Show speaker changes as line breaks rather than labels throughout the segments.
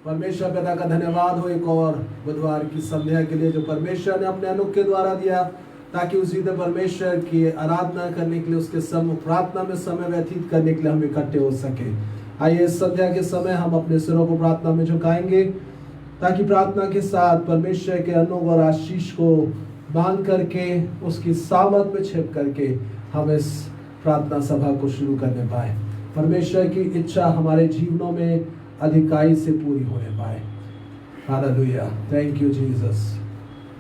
परमेश्वर पिता का धन्यवाद हो एक और बुधवार की संध्या के लिए जो परमेश्वर ने अपने अनुग्रह के द्वारा दिया, ताकि उसी दिन परमेश्वर की आराधना करने के लिए, उसके सम्मुख प्रार्थना में समय व्यतीत करने के लिए हम इकट्ठे हो सके। आइए इस संध्या के समय हम अपने सिरों को प्रार्थना में झुकाएंगे, ताकि प्रार्थना के साथ परमेश्वर के अनुग्रह और आशीष को बांध करके, उसकी सामर्थ में छिप करके हम इस प्रार्थना सभा को शुरू करने पाए। परमेश्वर की इच्छा हमारे जीवनों में अधिकाई से पूरी होने पाए। Hallelujah, thank you Jesus.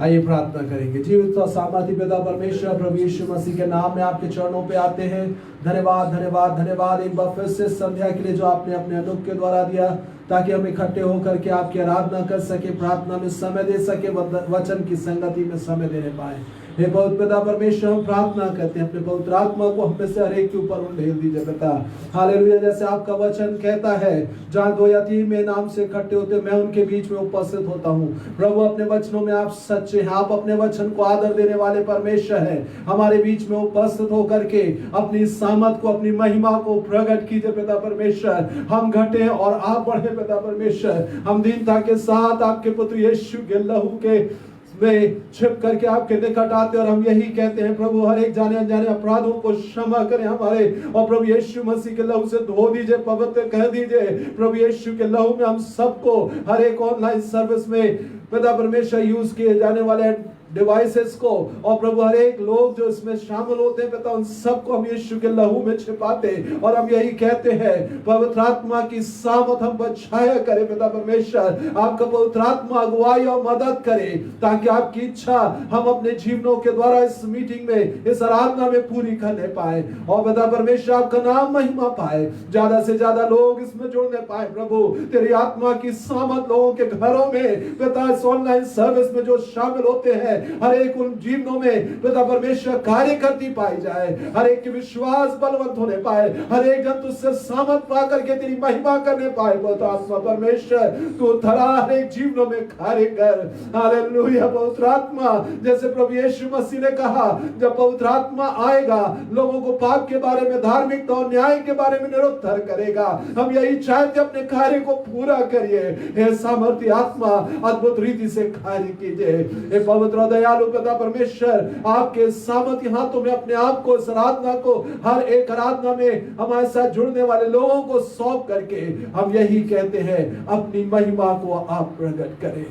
आइए प्रार्थना करेंगे। जीवित और सामर्थी पिता परमेश्वर, प्रभु यीशु मसीह के नाम में आपके चरणों पे आते हैं। धन्यवाद धन्यवाद धन्यवाद एक बार फिर से संध्या के लिए जो आपने अपने अनुग्रह के द्वारा दिया, ताकि हम इकट्ठे होकर के आपकी आराधना कर सके, प्रार्थना में समय दे सके, वचन की संगति में समय देने पाए। हे पवित्र पिता परमेश्वर, हम प्रार्थना करते हैं अपने पवित्र आत्मा को हम में से हर एक के ऊपर उंडेल दीजिए पिता। हालेलुया, जैसे आपका वचन कहता है, जहाँ 2 या 3 मेरे नाम से इकट्ठे होते मैं उनके बीच में उपस्थित होता हूँ। प्रभु, अपने वचनों में आप सच्चे हैं, आप अपने वचन को आदर देने वाले परमेश्वर हैं। हमारे बीच में उपस्थित होकर के अपनी सामर्थ को, अपनी महिमा को प्रकट कीजिए पिता परमेश्वर। हम घटे और आप बढ़े पिता परमेश्वर। हम दीनता के साथ आपके पुत्र यीशु के लहू के में छिप करके आपके निकट आते, और हम यही कहते हैं प्रभु, हर एक जाने अनजाने अपराधों को क्षमा करें हमारे, और प्रभु यीशु मसीह के लहू से धो दीजिए, पवित्र कह दीजिए। प्रभु यीशु के लहू में हम सबको, हर एक ऑनलाइन सर्विस में पिता परमेश्वर यूज किए जाने वाले डिवाइसेस को, और प्रभु हर एक लोग जो इसमें शामिल होते हैं पिता, उन सबको हम यीशु के लहू में छिपाते, और हम यही कहते हैं पवित्र आत्मा की सामर्थ हम पर छाया करे पिता परमेश्वर। आपका पवित्र आत्मा अगुवाई और मदद करे, ताकि आपकी इच्छा हम अपने जीवनों के द्वारा इस मीटिंग में, इस आराधना में पूरी करने पाए, और पिता परमेश्वर आपका नाम महिमा पाए, ज्यादा से ज्यादा लोग इसमें जुड़ने पाए। प्रभु, तेरी आत्मा की सामर्थ लोगों के घरों में पिता, इस ऑनलाइन सर्विस में जो शामिल होते हैं, हर एक उन जीवनों में पिता परमेश्वर कार्य करती पाई जाए, हर एक के विश्वास बलवंत होने पाए, हर एक जन तुझसे सामर्थ पा करके तेरी महिमा करने पाए। पवित्र आत्मा परमेश्वर, तू धरा हर एक जीवनों में कार्य कर। हालेलुया। पवित्र आत्मा, जैसे प्रभु यीशु मसीह ने कहा, जब पवित्र आत्मा आएगा लोगों को पाप के बारे में, धार्मिकता और न्याय के बारे में निरुत्तर करेगा। हम यही चाहते अपने कार्य को पूरा करिए। हे सामर्थी आत्मा, अद्भुत रीति से कार्य कीजिए। हे पवित्र दयालु पिता परमेश्वर, आपके सामर्थी हाथों में अपने आप को, इस आराधना को, हर एक आराधना में हमारे साथ जुड़ने वाले लोगों को सौंप करके हम यही कहते हैं, अपनी महिमा को आप प्रकट करें।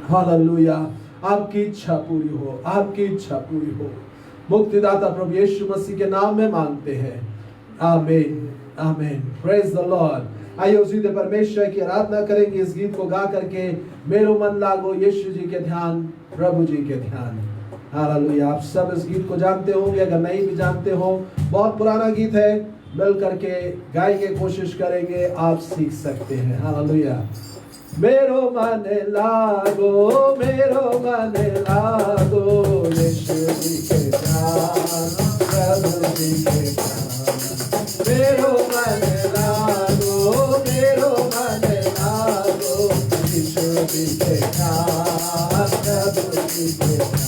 हालेलुया। आपकी इच्छा पूरी हो, आपकी इच्छा पूरी हो। मुक्तिदाता प्रभु यीशु मसीह के नाम में मांगते हैं, आमीन आमीन। Praise the Lord. आइए उसी दिन परमेश्वर की आराधना करेंगे इस गीत को गा करके, मेरो मन लागो यीशु जी के ध्यान, प्रभु जी के ध्यान। हालेलुया। आप सब इस गीत को जानते होंगे, अगर नहीं भी जानते हो, बहुत पुराना गीत है, मिल करके गाएंगे, कोशिश करेंगे, आप सीख सकते हैं। हालेलुया। मेरो मन लागो, मेरो मन लागो यीशु जी के ध्यान, प्रभु जी के ध्यान। मेरो मन लागो, मेरो मन लागो यीशु जी के ध्यान, प्रभु जी के ध्यान।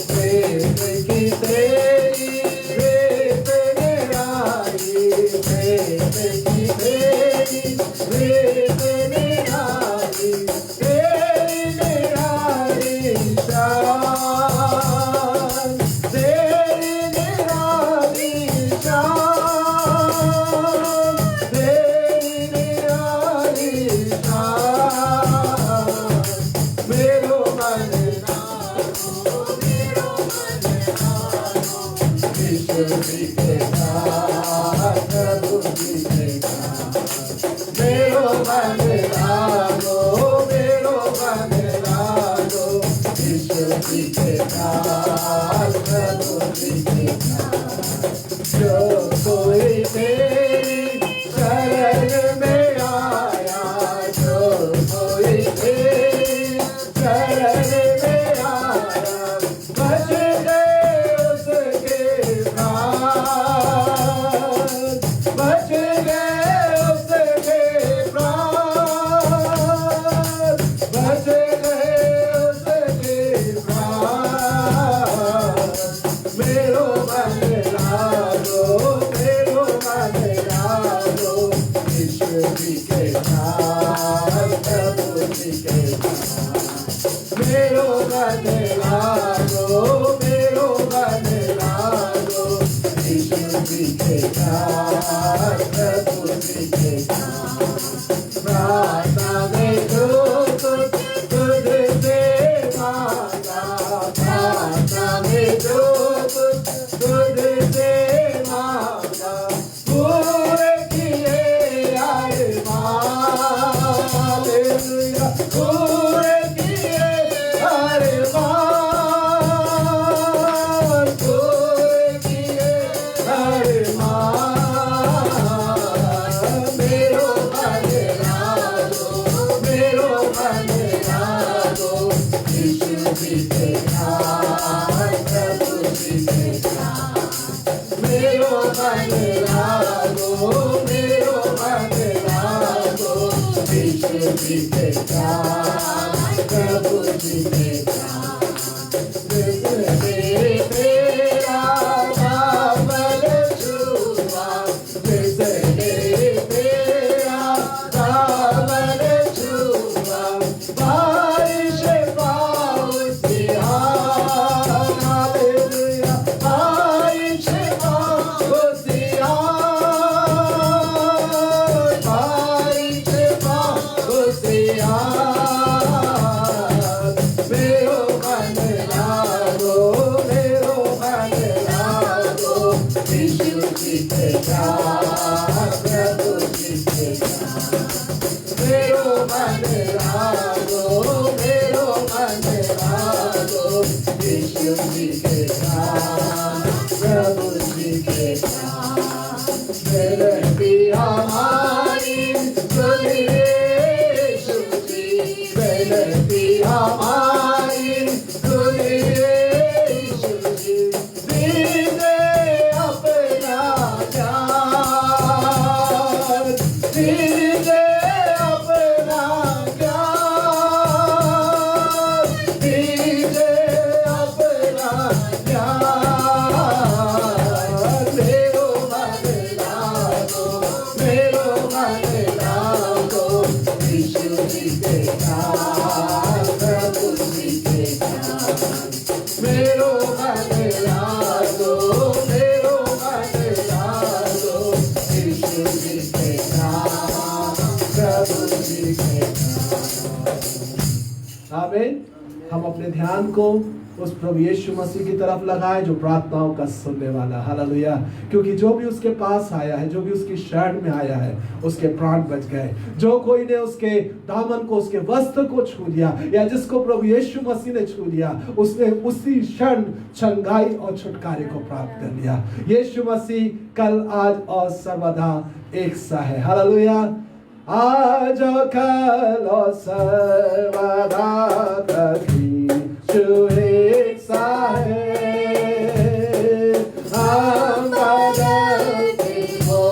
प्रेम की तेरी प्रेम निराली, प्रेम की तेरी प्रेम निराली, तेरी निराली शान, तेरी निराली शान, तेरी निराली शान। मेरो मन लागो, मेरो मन लागो यीशु जी के ध्यान, प्रभु जी के ध्यान। मेरो मन लागो, मेरो मन लागो यीशु जी के ध्यान, प्रभु जी के ध्यान। जो कोई तेरी शरण में आया, जो कोई तेरी शरण में आया, बच गए उसके प्राण, बच गए उसके प्राण, बच गए उसके प्राण। मेरो मन लागो, मेरो मन लागो यीशु जी के ध्यान, जी के साथ, प्रभु जी के साथ। प्रार्थना में जो कुछ तुझसे मांगा, प्रार्थना में जो कुछ तुझसे मांगा, पूरे किए अरमान, हालेलुया, पूरे किए अरमान, पूरे किए अरमान। मेरो मन लागो, मेरो मन लागो, यीशु जी के साथ, प्रभु जी के साथ। मेरो मन लागो, मेरो मन लागो, यीशु जी के साथ, प्रभु जी के साथ। तेरा दामन छुआ, तेरा दामन छुआ, बारिश पाऊं सिया, हालेलुया, बारिश पाऊं सिया, बारिश पाऊं सिया। मेरो मन लागो, मेरो मन लागो, यीशु जी के साथ, प्रभु जी के साथ। मेरो मन लागो, मेरो मन लागो, यीशु जी के साथ, प्रभु जी के साथ। मेरे हमारी सुनिए यीशु जी, मेरे हमारी सुनिए यीशु जी, दीजिए अपना ज्ञान, दीजिए अपना ज्ञान, दीजिए अपना ज्ञान। मेरो मन लागो, मेरो मन लागो, यीशु जी के साथ, प्रभु जी के साथ। मेरो मन लागो, मेरो मन लागो, यीशु जी के साथ, प्रभु जी के साथ। आमीन। हम अपने ध्यान को उस प्रभु यीशु मसीह की तरफ लगाएं जो प्रार्थनाओं का सुनने वाला, हालेलुया। क्योंकि जो भी उसके पास आया है, जो भी उसकी शरण में आया है, उसके प्राण बच गए। जो कोई ने उसके दामन को, उसके वस्त्र को छू लिया, या जिसको प्रभु यीशु मसीह ने छू लिया, उसने उसी क्षण चंगाई और छुटकारे को प्राप्त कर लिया। यीशु मसीह कल, आज और सर्वदा एक सा है, हालेलुया। आज कल और सर्वदा कभी यीशु एक सा है। हम बदलते हो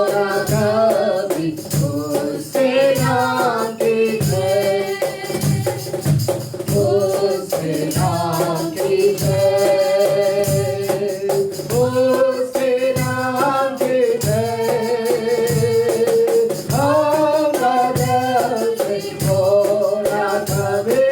ना कभी, उसके नाम की जय, उसके नाम की जय, उसके नाम की जय। हम बदलते हो ना कभी,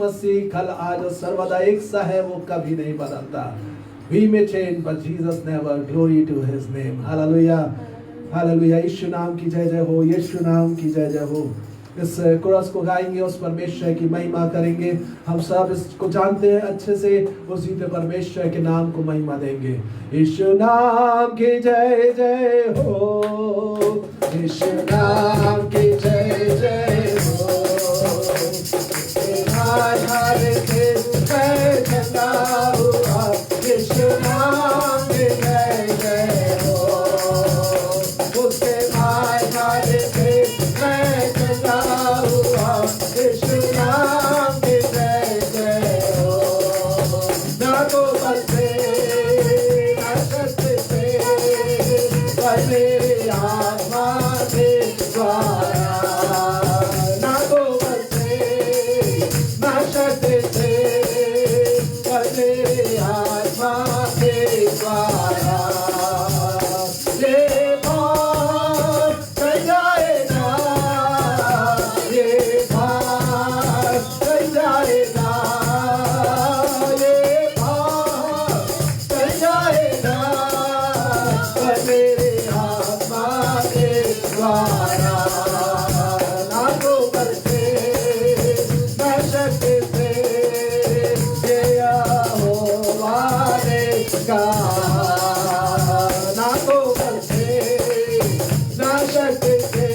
मसीह कल आज और सर्वदा एक सा है, वो कभी नहीं बदलता। We may change but Jesus never. Glory to his name. Hallelujah. Hallelujah. यीशु नाम की जय जय हो, यीशु नाम की जय जय हो। इस कोरस को गाएंगे, उस परमेश्वर की महिमा करेंगे। हम सब इसको जानते हैं अच्छे से, उस जीते परमेश्वर के नाम को महिमा देंगे। यीशु नाम की जय जय हो, यीशु नाम की जय जय हो। हरे दिन मैं चला हुआ, यीशु नाम की जय जय हो। उसके भाई हरे दिन मैं चला हुआ, यीशु नाम की जय जय हो। ना तो बलते ना शक्ति से, पर मेरी आत्मा के द्वारा। ना तो बलते ना शक्ति से, पर मेरी आत्मा के द्वारा। ये भार चल जाएगा, ये भार चल जाएगा, ये भार चल जाएगा, पर मेरी आत्मा के द्वारा। ना तो करते ना शक्ति से, ये यहोवा ने कहा। ना तो करते ना शक्ति से,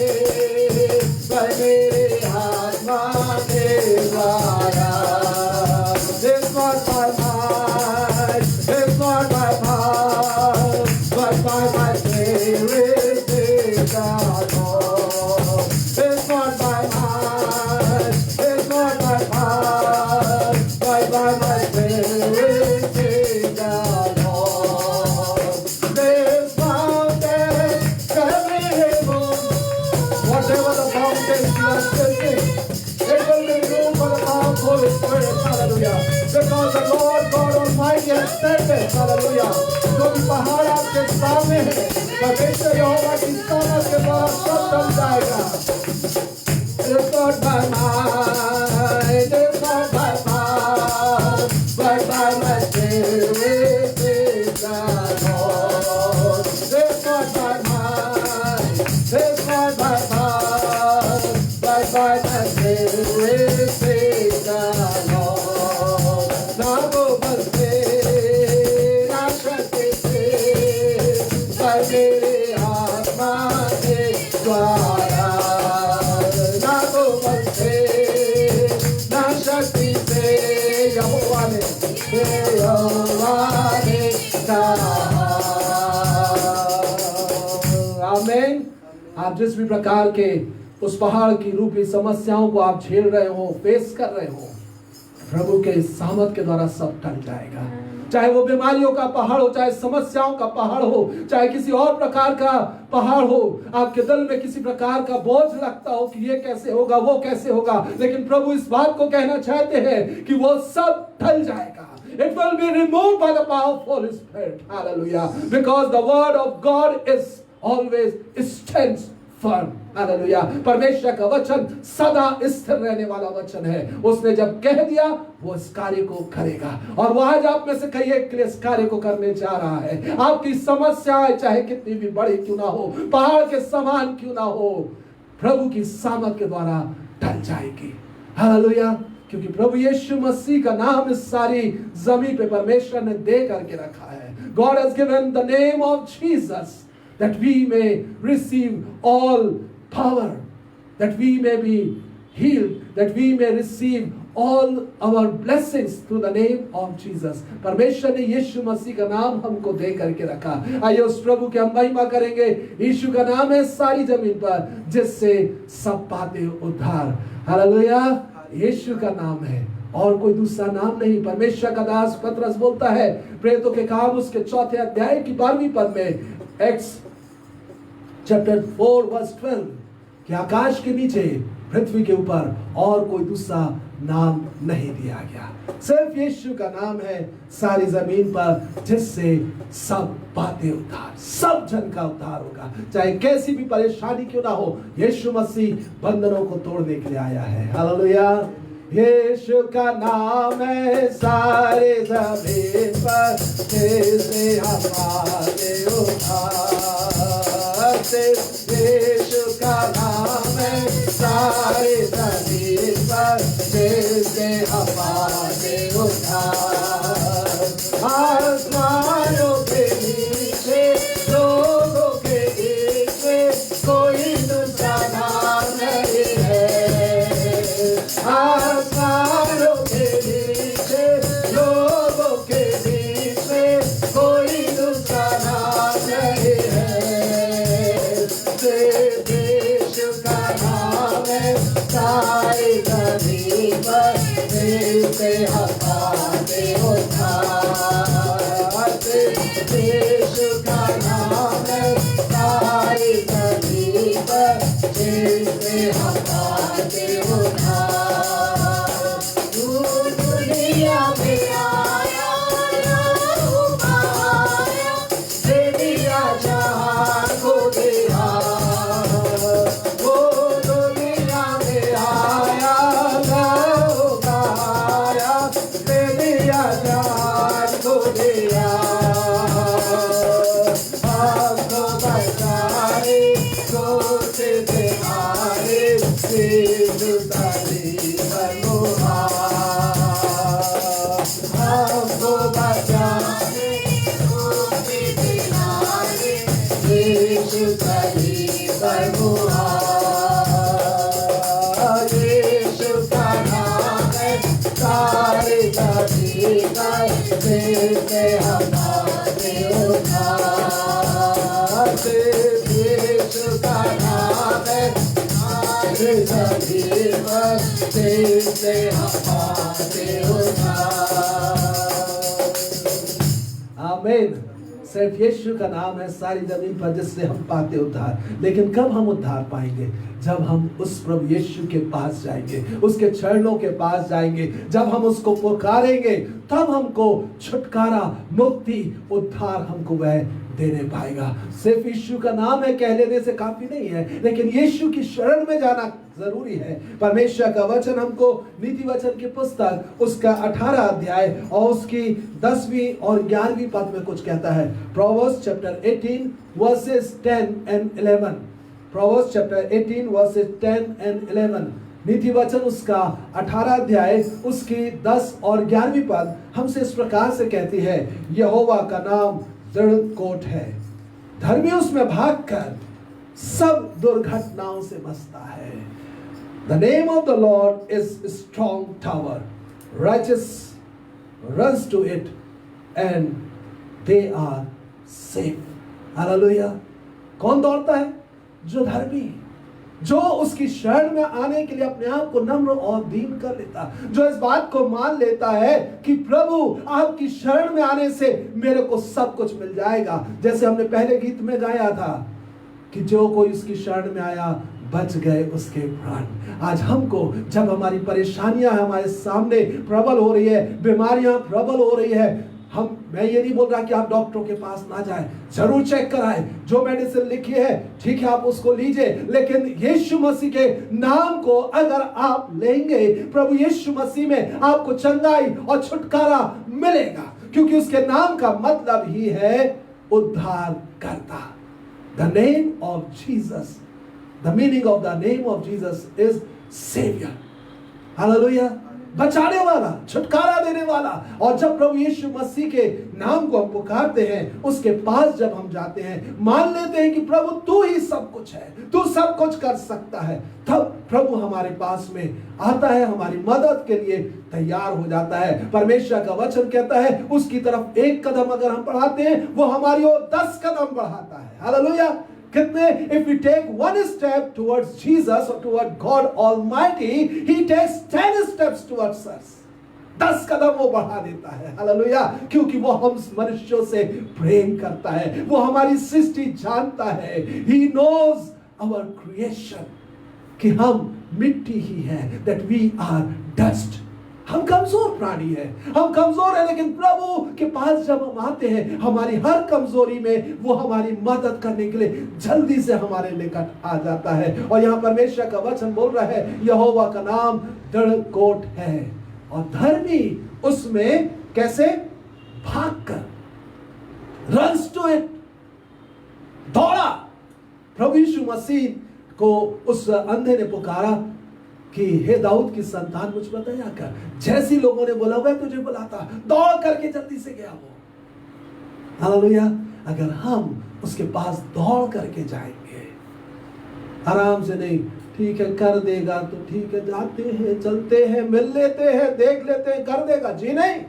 पर मेरे आत्मा के द्वारा। It's not by might, it's not by power, but by my spirit, says the Lord. It's not by might, it's not by power, but by my spirit, says the Lord. This mountain can be removed. Whatever the mountains you are facing, it will be removed for the power of Holy Spirit. Hallelujah. Because the Lord God Almighty has said it. Hallelujah. जो भी पहाड़ आपके सामने है, परमेश्वर यहोवा की सामर्थ के द्वारा सब टल जाएगा। It's not by might, it's not by power, but by my spirit, says the Lord. It's not by might, it's not by power, but by my spirit, says the Lord. ना वो बलते ना शक्ति से, पर मेरी आत्मा के द्वारा। ना तो बलते ना शक्ति से, यहोवा ने कहा। आमीन। आप जिस भी प्रकार के उस पहाड़ की रूपी समस्याओं को आप झेल रहे हो, फेस कर रहे हो, प्रभु के सामर्थ के द्वारा सब टल जाएगा। चाहे वो बीमारियों का पहाड़ हो, चाहे समस्याओं का पहाड़ हो, चाहे किसी और प्रकार का पहाड़ हो, आपके दिल में किसी प्रकार का बोझ लगता हो कि ये कैसे होगा, वो कैसे होगा, लेकिन प्रभु इस बात को कहना चाहते हैं कि वो सब टल जाएगा। It will be removed by the power of Holy Spirit. Hallelujah. Because the word of God is always stands firm. Hallelujah. परमेश्वर का वचन सदा स्थिर रहने वाला वचन है। उसने जब कह दिया, वो इस कार्य को करेगा। और वो आज आप में से कई एक इस कार्य को करने जा रहा है। आपकी समस्याएं चाहे कितनी भी बड़ी क्यों ना हो, पहाड़ के समान क्यों ना हो, प्रभु की सामर्थ के द्वारा टल जाएगी। हालेलुया। क्योंकि प्रभु यीशु मसीह का नाम इस सारी जमीन पे परमेश्वर ने दे करके रखा है। God has given the name of Jesus that we may receive all power, that we may be healed, that we may receive all our blessings through the name of Jesus. परमेश्वर ने यीशु मसीह का नाम हमको दे करके रखा। आइए उस प्रभु की हम महिमा करेंगे। यीशु का नाम है सारी जमीन पर, जिससे सब पाते उद्धार। हालेलुया। यीशु का नाम है और कोई दूसरा नाम नहीं। परमेश्वर का दास पतरस बोलता है प्रेरितों के काम उसके 4 अध्याय की 12वीं पद में, एक्ट्स चैप्टर 4 वर्स 12, कि आकाश के नीचे पृथ्वी के ऊपर और कोई दूसरा नाम नहीं दिया गया, सिर्फ यीशु का नाम है सारी जमीन पर, जिससे सब बातें उद्धार, सब जन का उद्धार होगा। चाहे कैसी भी परेशानी क्यों ना हो, यीशु मसीह बंधनों को तोड़ने के लिए आया है। हालेलुया। यीशु का नाम है सारे जमीन पर, से हमारे उद्धार से। यीशु का नाम है सारे जमीन पर, से हमारे उद्धार। आसमानों के नीचे लोगों के बीच में कोई दूसरा नाम नहीं है। आसमानों के नीचे लोगों के बीच में कोई दूसरा नाम नहीं है। यीशु का नाम है सारी ज़मीन पर, से हमारे उद्धार से। यीशु का नाम है सारी ज़मीन पर, से हमारे उद्धार। तू दुनिया में आया, आया, दे दिया जहान को दिया। वो दुनिया में आया, आया, दे दिया जहान को दिया। हमको बचाने को से तुम्हारे सिर तलीबर मुहार। हमको बचाने को से तुम्हारे सिर तलीबर मुहार। यीशु का नाम है सारे ज़मीन पर, से हमारे उद्धार से। यीशु का नाम है सारे ज़मीन पर, से हमारे उद्धार। आमीन। सिर्फ यीशु का नाम है सारी जमीन पर जिससे हम पाते उद्धार। लेकिन कब हम उद्धार पाएंगे? जब हम उस प्रभु यीशु के पास जाएंगे, उसके चरणों के पास जाएंगे, जब हम उसको पुकारेंगे, तब हमको छुटकारा, मुक्ति, उद्धार हमको वह देने पाएगा। सिर्फ यीशु का नाम है कह लेने से काफी नहीं है, लेकिन यीशु की शरण में जाना जरूरी है। परमेश्वर का वचन हमको नीति वचन की पुस्तक उसका 18 अध्याय और उसकी 10वीं और 11वीं पद में कुछ कहता है। Proverbs chapter 18 verses 10 and 11। Proverbs chapter 18 verses 10 and 11। नीति वचन उसका 18 अध्याय उसकी 10 और 11वीं पद हमसे इस प्रकार से कहती है, यहोवा का नाम दृढ़ कोट है, धर्मी उसमें भागकर सब दुर्घटनाओं से बचता है। The name of the Lord is a strong tower, righteous runs to it and they are safe। Hallelujah। कौन दौड़ता है? जो धर्मी, जो उसकी शरण में आने के लिए अपने आप को नम्र और दीन कर लेता, जो इस बात को मान लेता है कि प्रभु आपकी शरण में आने से मेरे को सब कुछ मिल जाएगा। जैसे हमने पहले गीत में गाया था कि जो कोई उसकी शरण में आया बच गए उसके प्राण। आज हमको जब हमारी परेशानियां हमारे सामने प्रबल हो रही है, बीमारियां प्रबल हो रही है, मैं ये नहीं बोल रहा कि आप डॉक्टरों के पास ना जाएं, जरूर चेक कराएं, जो मेडिसिन लिखी है ठीक है आप उसको लीजिए, लेकिन यीशु मसीह के नाम को अगर आप लेंगे, प्रभु यीशु मसीह में आपको चंगाई और छुटकारा मिलेगा, क्योंकि उसके नाम का मतलब ही है उद्धार करता। The name of Jesus, the meaning of the name of Jesus is Savior। Hallelujah। बचाने वाला, छुटकारा देने वाला। और जब प्रभु यीशु मसीह के नाम को हम पुकारते हैं, उसके पास जब हम जाते हैं, मान लेते हैं कि प्रभु तू ही सब कुछ है, तू सब कुछ कर सकता है, तब प्रभु हमारे पास में आता है, हमारी मदद के लिए तैयार हो जाता है। परमेश्वर का वचन कहता है उसकी तरफ एक कदम अगर हम बढ़ाते हैं, वो हमारी ओर 10 कदम बढ़ाता है। हालेलुया। कितने? If we take one step towards Jesus or toward God Almighty, He takes 10 steps towards us। 10 कदम वो बढ़ा देता है। हालेलुया। क्योंकि वो हम मनुष्यों से प्रेम करता है, वो हमारी सृष्टि जानता है। He knows our creation, कि हम मिट्टी ही है, that we are dust। हम कमजोर प्राणी हैं, हम कमजोर हैं, लेकिन प्रभु के पास जब हम आते हैं हमारी हर कमजोरी में वो हमारी मदद करने के लिए जल्दी से हमारे निकट आ जाता है। और यहाँ परमेश्वर का वचन बोल रहा है यहोवा का नाम दृढ़ कोट है और धर्मी उसमें कैसे भागकर, रन्स टू इट, दौड़ा। प्रभु यीशु मसीह को उस अंधे ने पुकारा कि हे दाऊद की संतान मुझ पर दया कर। जैसी लोगों ने बोला वह तुझे बुलाता, दौड़ करके जल्दी से गया वो। हालेलुया। अगर हम उसके पास दौड़ करके जाएंगे, आराम से नहीं, ठीक है कर देगा तो ठीक है, जाते हैं, चलते हैं, मिल लेते हैं, देख लेते हैं, कर देगा, जी नहीं,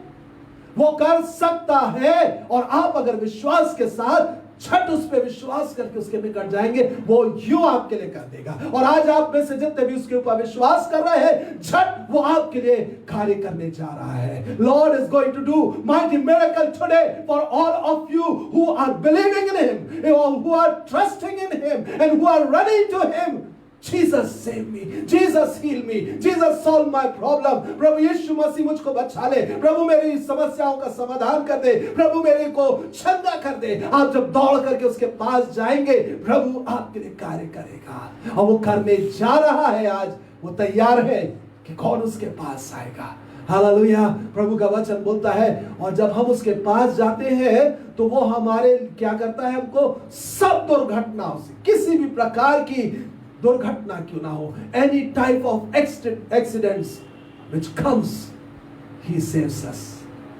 वो कर सकता है। और आप अगर विश्वास के साथ छठ उस पे विश्वास करके उसके निकट जाएंगे, वो यूं आपके लिए कर देगा। और आज आप में से जितने भी उसके ऊपर विश्वास कर रहे हैं, छठ वो आपके लिए कार्य करने जा रहा है। Lord is going to do mighty miracle today for all of you who are believing in him, who are trusting in him and who are running to him. Jesus save me, Jesus heal me, Jesus solve my problem। प्रभु यीशु मसीह मुझको बचा ले, प्रभु मेरी समस्याओं का समाधान कर दे, प्रभु मेरे को चंगा कर दे। आप जब दौड़ करके उसके पास जाएंगे, प्रभु आपके लिए कार्य करेगा और वो करने जा रहा है। आज वो तैयार है कि कौन उसके पास आएगा। हालेलुया। प्रभु का वचन बोलता है और जब हम उसके पास जाते हैं तो वो हमारे क्या करता है, हमको सब दुर्घटनाओं से, किसी भी प्रकार की दुर्घटना क्यों ना हो, any type of accidents which comes, he saves us।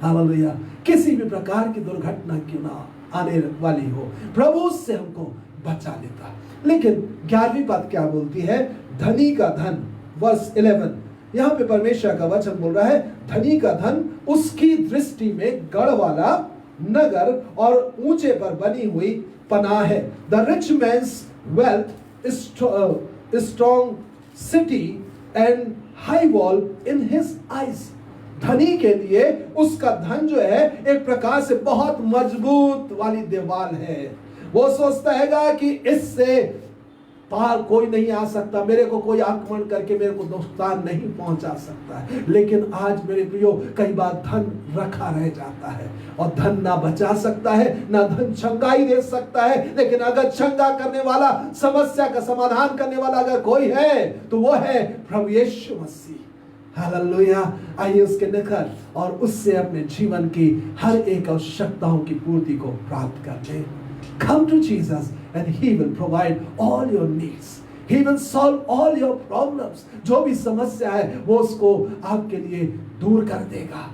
Hallelujah. किसी भी प्रकार की दुर्घटना क्यों ना आने वाली हो, प्रभु उससे हमको बचा लेता। लेकिन 11वीं बात क्या बोलती है, धनी का धन, वर्स 11, यहाँ पे परमेश्वर का वचन बोल रहा है धनी का धन उसकी दृष्टि में गढ़ वाला नगर और ऊंचे पर बनी हुई पनाह है। The rich mains wealth strong city and high wall in his eyes। धनी के लिए उसका धन जो है एक प्रकार से बहुत मजबूत वाली दीवार है। वो सोचता है कि इससे पार कोई नहीं आ सकता, मेरे को कोई आक्रमण करके मेरे को नुकसान नहीं पहुंचा सकता है। लेकिन आज मेरे प्रियो कई बार धन रखा रह जाता है और धन ना बचा सकता है, ना धन चंगाई दे सकता है। लेकिन अगर चंगा करने वाला, समस्या का समाधान करने वाला अगर कोई है तो वो है प्रभु यीशु मसीह। हालेलुया। आइए उसके निकट और उससे अपने जीवन की हर एक आवश्यकताओं की पूर्ति को प्राप्त करते। Come to Jesus and he will provide all your needs। He will solve all your problems। जो भी समस्या है वो उसको आपके लिए दूर कर देगा।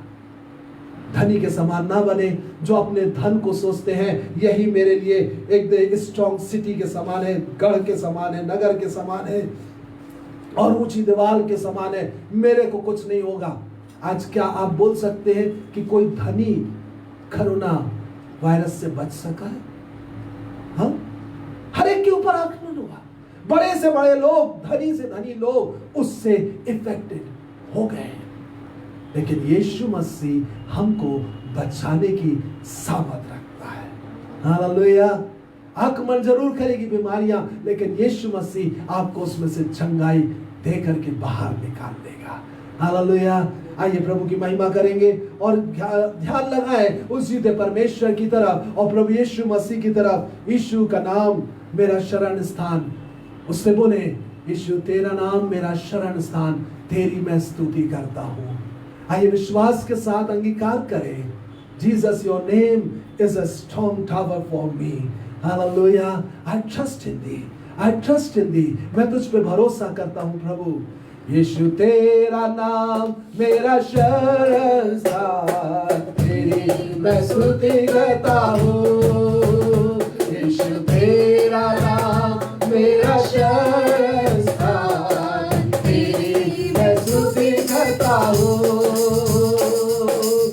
धनी के समान ना बने जो अपने धन को सोचते हैं यही मेरे लिए एक स्ट्रॉन्ग सिटी के समान है, गढ़ के समान है, नगर के समान है और ऊंची दीवार के समान है, मेरे को कुछ नहीं होगा। आज क्या आप बोल सकते हैं कि कोई धनी कोरोना वायरस से बच सका है? हाँ? हर एक के ऊपर आक्रमण हुआ, बड़े से बड़े लोग, धनी से धनी लोग उससे इफेक्टेड हो गए हैं। लेकिन यीशु मसीह हमको बचाने की सामर्थ रखता है। हालेलुया। आक्रमण जरूर करेगी बीमारियां, लेकिन यीशु मसीह आपको उसमें से चंगाई दे करके बाहर निकाल देगा। हालेलुया। आइए प्रभु की महिमा करेंगे और ध्यान लगाएं उस जीते परमेश्वर की तरफ और प्रभु यीशु मसीह की तरफ। यीशु का नाम मेरा शरण स्थान, उससे बोले यीशु तेरा नाम मेरा शरण स्थान, तेरी मैं स्तुति करता हूँ। आइए विश्वास के साथ अंगीकार करें, Jesus your name is a strong tower for me. Hallelujah. I trust in thee, I trust in thee. मैं तुझ पे भरोसा करता हूँ प्रभु। यीशु तेरा नाम मेरा शरण स्थान, तेरी मैं स्तुति करता हूँ। यीशु तेरा नाम मेरा शरण स्थान, तेरी मैं स्तुति करता हूँ।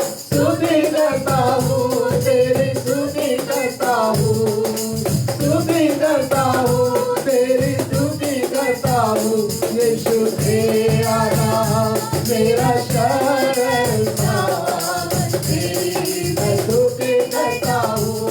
स्तुति करता हूँ, तेरी स्तुति करता हूँ, स्तुति करता हूँ, तेरी स्तुति करता हूँ। यीशु तेरा नाम मेरा शरण स्थान, तेरी मैं स्तुति करता हूँ।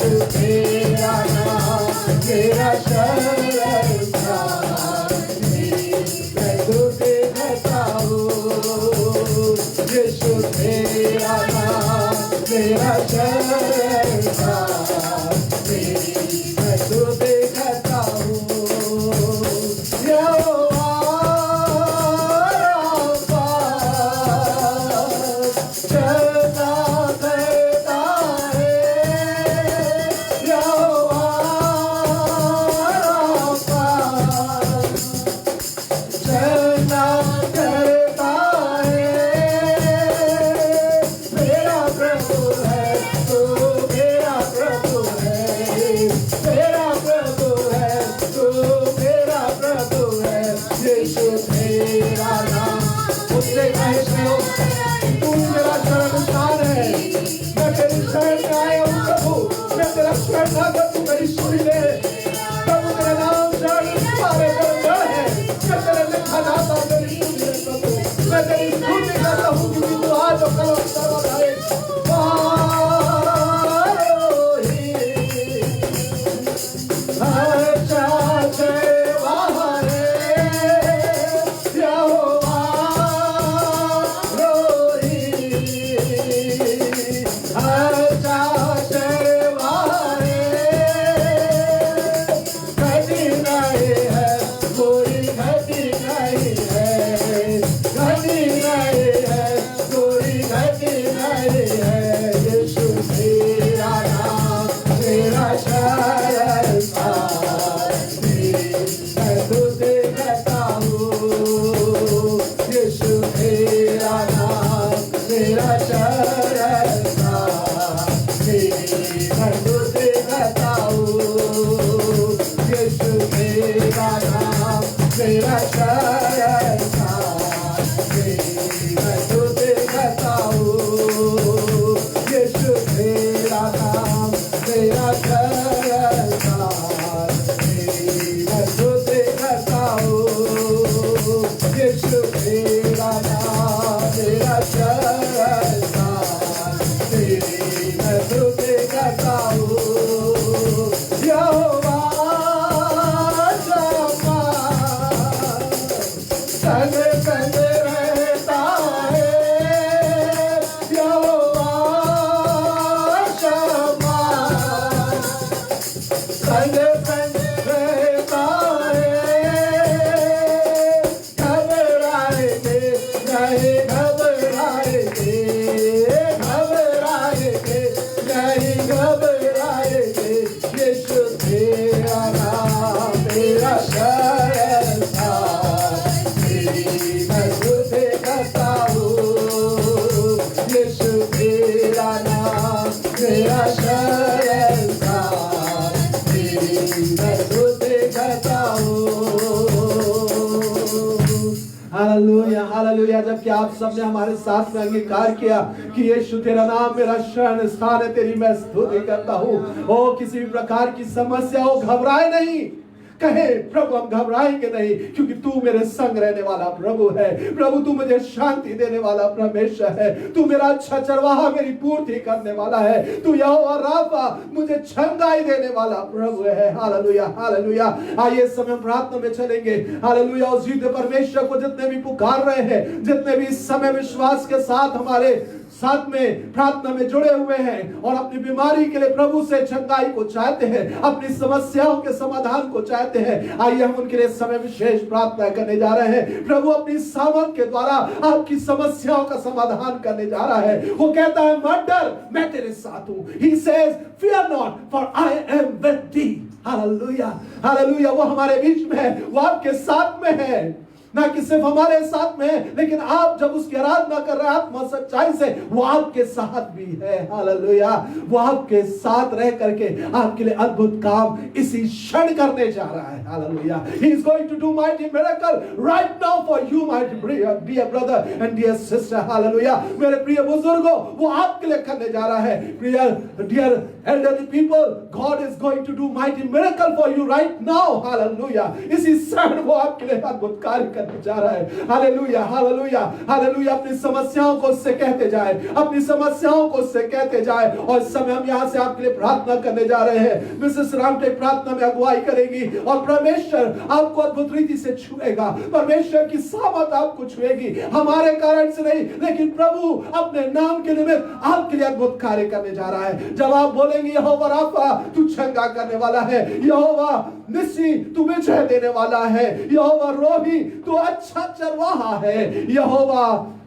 यीशु तेरा नाम मेरा शरणस्थान, मैं तुझे कहता हूँ। यीशु तेरा नाम मेरा शरणस्थान, मैं तुझे कहता हूँ। यहोवा राफा, चलता करता है। यहोवा राफा, चलता करता है। मेरा प्रभु है तू, मेरा प्रभु है, मेरा प्रभु है तू, मेरा प्रभु है। यीशु तेरा नाम, उससे कहे कहो तू मेरा शरणस्थान है, मैं तेरी शरण में आया हूँ प्रभु, मैं तेरा शरण अगर तू मेरी सुन ले। प्रभु तेरा नाम शरण तुम्हारे गढ़ है, मैं तेरे लिखा नाता मेरी सुन ले प्रभु, मैं तेरी स्तुति करता हूँ क्योंकि तू आज और कल और सर्वदा एक वारोही, अच्छा सेवा है। यहोवा रोही, अच्छा सेवा है। घटी नहीं है कोई, घटी नहीं है, घटी नहीं है कोई, घटी नहीं है। यीशु तेरा नाम मेरा शरणस्थान, मैं तुझे कहता हूँ। यीशु तेरा नाम मेरा शरणस्थान, मैं तुझे कहता हूँ। यीशु तेरा नाम मेरा शरणस्थान, मैं तुझे कहता हूँ। यीशु तेरा नाम मेरा शरणस्थान, मैं तुझे कहता हूँ। यीशु तेरा नाम मेरा शरणस्थान, मैं तुझे कहता हूँ। यहोवा शम्मा, संग संग रहता है। यहोवा शम्मा, संग संग रहता है। घबराएंगे नहीं, घबराएंगे, घबराएंगे नहीं, घबराएंगे। यीशु तेरा नाम मेरा शरणस्थान, मैं तुझे कहता हूँ। यीशु तेरा नाम मेरा शरणस्थान, मैं तुझे कहता हूँ। Hallelujah, hallelujah. जबकि आप सबने हमारे साथ में अंगीकार किया कि यीशु तेरा नाम मेरा शरण स्थान है, तेरी मैं स्तुति करता हूँ। ओ किसी भी प्रकार की समस्या हो, घबराए नहीं। कहे प्रभु हम घबराएंगे नहीं, क्योंकि तू मेरे संग रहने वाला प्रभु है। प्रभु तू मुझे शांति देने वाला परमेश्वर है, तू मेरा अच्छा चरवाहा, मेरी पूर्ति करने वाला है। तू यहोवा राफा, मुझे चंगाई देने वाला प्रभु है। Hallelujah, hallelujah. आइए इस समय प्रार्थना में चलेंगे। हालेलुया। उस जीवित परमेश्वर को जितने भी पुकार रहे हैं, जितने भी इस समय विश्वास के साथ हमारे साथ में प्रार्थना में जुड़े हुए हैं और अपनी बीमारी के लिए प्रभु से चंगाई को चाहते हैं, अपनी समस्याओं के समाधान को चाहते हैं, आइए हम उनके लिए समय विशेष प्रार्थना करने जा रहे हैं। प्रभु अपनी सामर्थ के द्वारा आपकी समस्याओं का समाधान करने जा रहा है। वो कहता है मत डर, मैं तेरे साथ हूं। He says, fear not, for I am with thee. Hallelujah, hallelujah. वो हमारे बीच में है, वो आपके साथ में है, ना कि सिर्फ हमारे साथ में, लेकिन आप जब उसकी आराधना कर रहे हैं आत्मा सच्चाई से, वो आपके साथ भी है। हालेलुया। वो आपके साथ रह करके आपके लिए अद्भुत काम इसी क्षण करने जा रहा है। Hallelujah. He is going to do mighty miracle right now for you, my dear brother and dear sister. Hallelujah. मेरे प्रिय बुजुर्गों, वो आपके लिए करने जा रहा है। dear elderly people, God is going to do mighty miracle for you right now. Hallelujah. इसी क्षण वो आपके लिए अद्भुत कार्य करने जा रहा है। Hallelujah, hallelujah, hallelujah. अपनी समस्याओं को उससे कहते जाए, अपनी समस्याओं को उससे कहते जाए। और इस समय हम यहाँ से आपके लिए प्रार्थना करने जा रहे हैं। मिसेस रामटेक प्रार्थना में अगुवाई करेगी और परमेश्वर आपको अद्भुत रीति से छुएगा। परमेश्वर की सामर्थ आपको छुएगी, हमारे कारण से नहीं, लेकिन प्रभु अपने नाम के निमित्त आपके लिए अद्भुत कार्य करने जा रहा है। जब आप बोलेंगे यहोवा राफा, तू चंगा करने वाला है, यहोवा निस्सी, तू विजय देने वाला है, यहोवा रोही, तू अच्छा चरवाहा है, यहोवा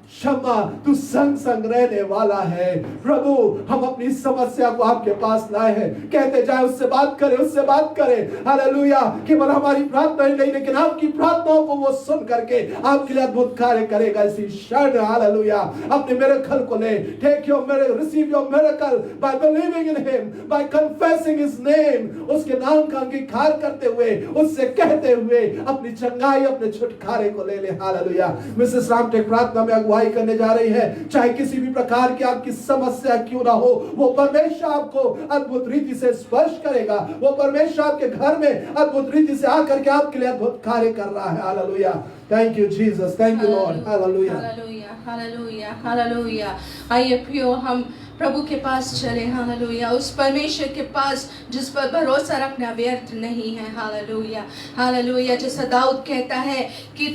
क्षमा, तू संग संग रहने वाला है। प्रभु हम अपनी समस्या को आपके पास लाए हैं, कहते जाए उससे बात करें, उससे बात करें। हालेलुया, केवल हमारी प्रार्थना ही नहीं, लेकिन आपकी प्रार्थनाओं को वो सुन करके आपके लिए अद्भुत कार्य करेगा इसी क्षण। हालेलुया, अपने मिरेकल को ले, take your miracle, receive your miracle by believing in him, by confessing his name. उसके नाम का अंगीकार करते हुए, उससे कहते हुए अपनी चंगाई, अपने छुटकारे को ले ले। हालेलुया। मिसेस रामटेक प्रार्थना में अगुवाई करने जा रही है। चाहे किसी भी प्रकार की आपकी समस्या क्यों ना हो, वो परमेश्वर आपको अद्भुत रीति से स्पर्श करेगा। वो परमेश्वर आपके घर में अद्भुत रीति से आकर के आपके लिए अद्भुत कार्य कर रहा है। Hallelujah, thank you Jesus, thank you Lord. Hallelujah,
hallelujah, hallelujah, hallelujah. आइए प्रियो, हम प्रभु के पास चले। हालेलुया, उस परमेश्वर के पास जिस पर भरोसा रखना व्यर्थ नहीं है। Hallelujah, hallelujah. जैसा दाऊद कहता है कि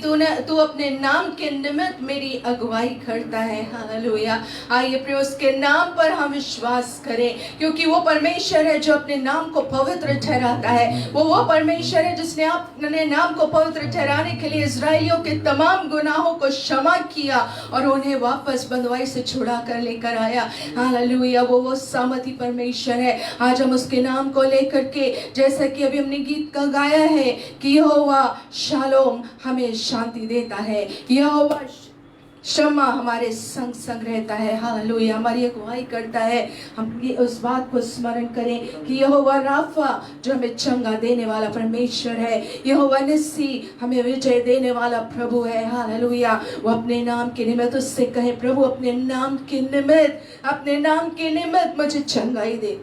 तू अपने नाम के निमित्त मेरी अगुवाई करता है। हालेलुया। आइए प्रिय, उसके नाम पर हम विश्वास करें, क्योंकि वो परमेश्वर है जो अपने नाम को पवित्र ठहराता है। वो परमेश्वर है जिसने अपने नाम को पवित्र ठहराने के लिए इस्राएलियों के तमाम गुनाहों को क्षमा किया और उन्हें वापस बंधुआई से छुड़ा कर लेकर आया। हालेलुया, वो सामर्थी परमेश्वर है। आज हम उसके नाम को लेकर के, जैसा कि अभी हमने गीत का गाया है कि यहोवा शालोम हमें शांति देता है, यहोवा क्षमा हमारे संग संग रहता है। हालेलुया, हमारी अगुवाई करता है। हम ये उस बात को स्मरण करें कि यहोवा राफा जो हमें चंगा देने वाला परमेश्वर है, यहोवा निस्सी हमें विजय देने वाला प्रभु है। हालेलुया, वो अपने नाम के निमित्त उससे कहे, प्रभु अपने नाम के निमित्त, अपने नाम के निमित्त मुझे चंगाई दे।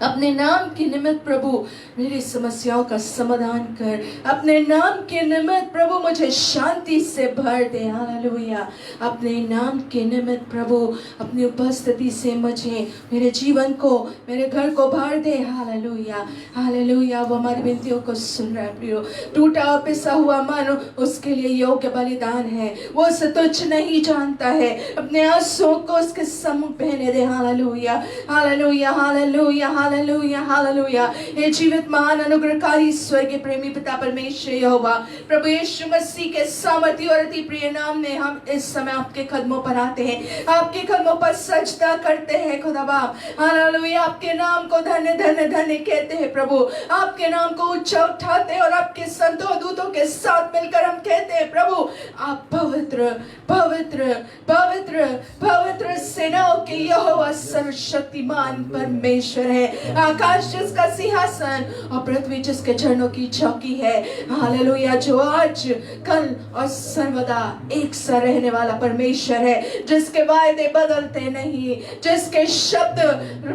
अपने नाम के निमित्त प्रभु मेरी समस्याओं का समाधान कर। अपने नाम के निमित्त प्रभु मुझे शांति से भर दे। हालेलुया, अपने नाम के निमित्त प्रभु अपनी उपस्थिति से मुझे, मेरे जीवन को, मेरे घर को भर दे। Hallelujah, hallelujah. वो हमारी विनतियों को सुन रहा है प्रियो। टूटा और पिसा हुआ मन उसके लिए योग्य बलिदान है। वो उसे तुच्छ नहीं जानता है। अपने आंसुओं को उसके सम्मुख बहने दे। Hallelujah, hallelujah, hallelujah, hallelujah, hallelujah. हे जीवित महान अनुग्रहकारी स्वर्गीय प्रेमी पिता परमेश्वर यहोवा, प्रभु यीशु मसीह के सामर्थी और अति प्रिय नाम में हम इस समय आपके कदमों पर आते हैं, आपके कदमों पर सजदा करते हैं खुदा बाप। हालेलुया, आपके नाम को धन्य धन्य धन्य कहते हैं प्रभु। आपके नाम को ऊंचा उठाते हैं और आपके संतों दूतों के साथ मिलकर हम कहते हैं प्रभु आप पवित्र पवित्र पवित्र पवित्र सेनाओं के यहोवा सर्वशक्तिमान परमेश्वर है। आकाश जिसका सिंहासन और पृथ्वी जिसके चरणों की चौकी है। हालेलुया, जो आज कल और सर्वदा एक सा रहने वाला परमेश्वर है, जिसके वायदे बदलते नहीं, जिसके शब्द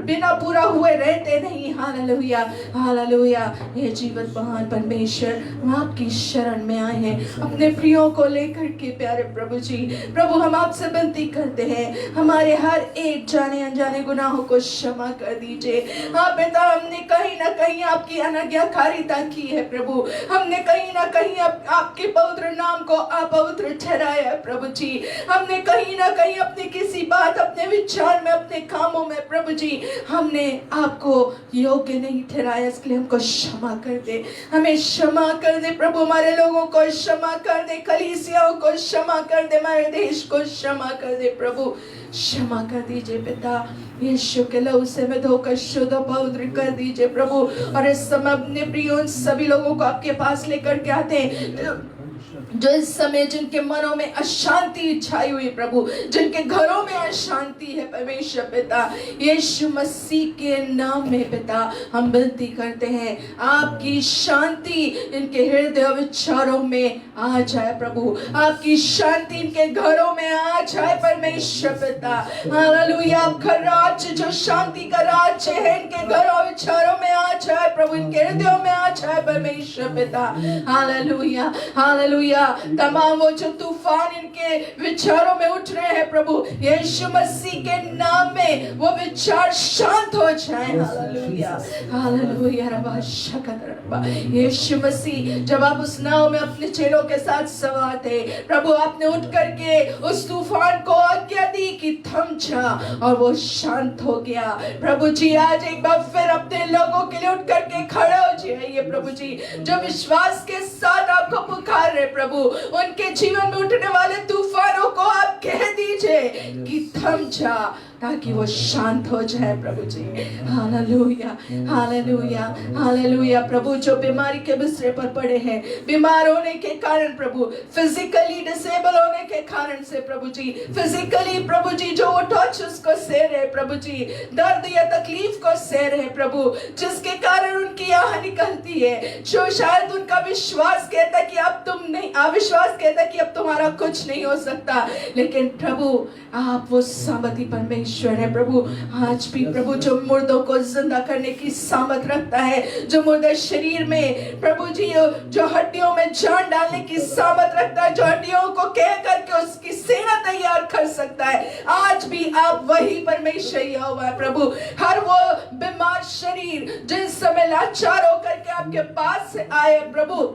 बिना पूरा हुए रहते नहीं। Hallelujah, hallelujah. ये जीवन महान परमेश्वर, हम आपकी शरण में आए हैं अपने प्रियों को लेकर के। प्यारे प्रभु जी, प्रभु हम आपसे विनती करते हैं, हमारे हर एक जाने अनजाने गुनाहों को क्षमा कर दीजिए। हाँ पिता, हमने कहीं ना कहीं आपकी अनाज्ञाकारिता की है प्रभु। हमने कहीं ना कहीं आपके पवित्र नाम को अपवित्र ठहराया है प्रभु जी। हमने कहीं ना कहीं अपनी किसी बात, अपने विचार में, अपने कामों में प्रभु जी हमने आपको योग्य नहीं ठहराया। इसके लिए हमको क्षमा कर दे, हमें क्षमा कर दे प्रभु। हमारे लोगों को क्षमा कर दे, कलीसियाओं को क्षमा कर दे, हमारे देश को क्षमा कर दे प्रभु। क्षमा कर दीजिए पिता, यीशु के लहू से मैं धोकर शुद्ध और पवित्र कर दीजिए प्रभु। और इस समय अपने प्रिय उन सभी लोगों को आपके पास लेकर के आते हैं जो इस समय जिनके मनों में अशांति छाई हुई प्रभु, जिनके घरों में अशांति है परमेश्वर पिता, यीशु मसीह के नाम में पिता हम विनती करते हैं आपकी शांति इनके हृदय विचारों में आ जाए प्रभु, आपकी शांति इनके घरों में आ जाए परमेश्वर पिता। हालेलुया, आपका राज्य जो शांति का राज्य है इनके घरों विचारों में आ जाए प्रभु, इनके हृदयों में आ जाए परमेश्वर पिता। Hallelujah, hallelujah. तमाम वो जो तूफान इनके विचारों में उठ रहे हैं प्रभु, यीशु मसीह के नाम में वो विचार शांत हो जाए। Hallelujah, hallelujah. रबा शकत रबा, यीशु मसीह जब आप उस नाव में अपने चेलों के साथ सवार थे प्रभु, आपने उठ करके उस तूफान को आज्ञा दी कि थम जा और वो शांत हो गया। प्रभु जी आज एक बार फिर अपने लोगों के लिए उठ करके खड़े हो जाइए प्रभु जी, जो विश्वास के साथ आपको पुकार रहे प्रभु, उनके जीवन में उठने वाले तूफानों को आप कह दीजिए कि थम जा, ताकि वो शांत हो जाए प्रभु जी। Hallelujah, hallelujah, hallelujah. प्रभु जो बीमारी के बिस्तरे पर पड़े हैं, बीमार होने के कारण प्रभु, फिजिकली डिसेबल होने के कारण से प्रभु जी, फिजिकली प्रभु जी जो वो टॉर्चर्स को सह रहे प्रभु जी, दर्द या तकलीफ को सह रहे प्रभु, जिसके कारण उनकी आह निकलती है, जो शायद उनका विश्वास कहता है कि अब तुम नहीं, अविश्वास कहता है कि अब तुम्हारा कुछ नहीं हो सकता, लेकिन प्रभु आप वो सामर्थी परमेश्वर है प्रभु। आज भी प्रभु जो मुर्दों को जिंदा करने की सामर्थ रखता है, जो मुर्दे शरीर में प्रभु जी जो हड्डियों में जान डालने की सामर्थ रखता है, जो हड्डियों को कह करके उसकी सेना तैयार कर सकता है, आज भी आप वही परमेश्वर यहोवा है प्रभु। हर वो बीमार शरीर जिस समय लाचार होकर के आपके पास से आए प्रभु,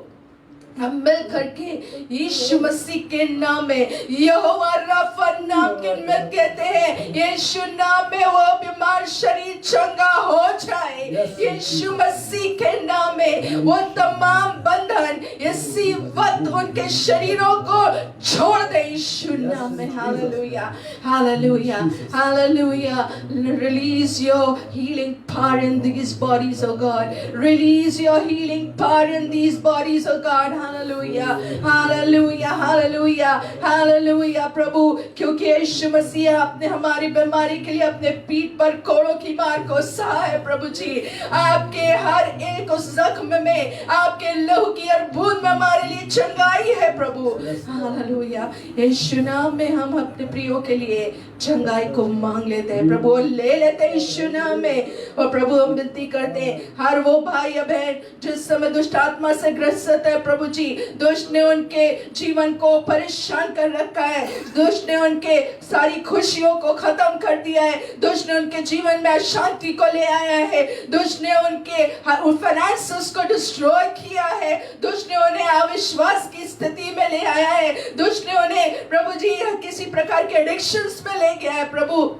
हम मिल करके यीशु मसीह के नाम में, यहोवा राफा नाम के में कहते हैं, यीशु नाम में वो बीमार शरीर चंगा हो जाए। यीशु मसीह के नाम में वो तमाम बंधन इसी वक्त उनके शरीरों को छोड़ दे यीशु नाम में। Hallelujah, hallelujah, hallelujah. Release your healing power in these bodies, oh God. Release your healing power in these bodies, oh God. Hallelujah, hallelujah, hallelujah, hallelujah प्रभु, क्योंकि यीशु मसीह आपने हमारी बीमारी के लिए अपने पीठ पर कोड़ों की मार को सहा है प्रभु जी। आपके हर एक उस जख्म में, आपके लहू की हर बूंद में हमारे लिए चंगाई है प्रभु। हालेलुया, यीशु नाम में हम अपने प्रियो के लिए चंगाई को मांग लेते हैं प्रभु, ले लेते हैं यीशु नाम में। और प्रभु हम विनती करते हैं हर वो भाई या बहन जिस समय दुष्ट आत्मा से ग्रसित है प्रभु जी, दुष्ट ने उनके जीवन को परेशान कर रखा है, दुष्ट ने उनके सारी खुशियों को खत्म कर दिया है, दुष्ट ने उनके जीवन में अशांति को ले आया है, दुष्ट ने उनके फाइनेंसेस को डिस्ट्रॉय किया है, दुष्ट ने उन्हें अविश्वास की स्थिति में ले आया है, दुष्ट ने उन्हें प्रभु जी किसी प्रकार के एडिक्शंस में ले गया है प्रभु।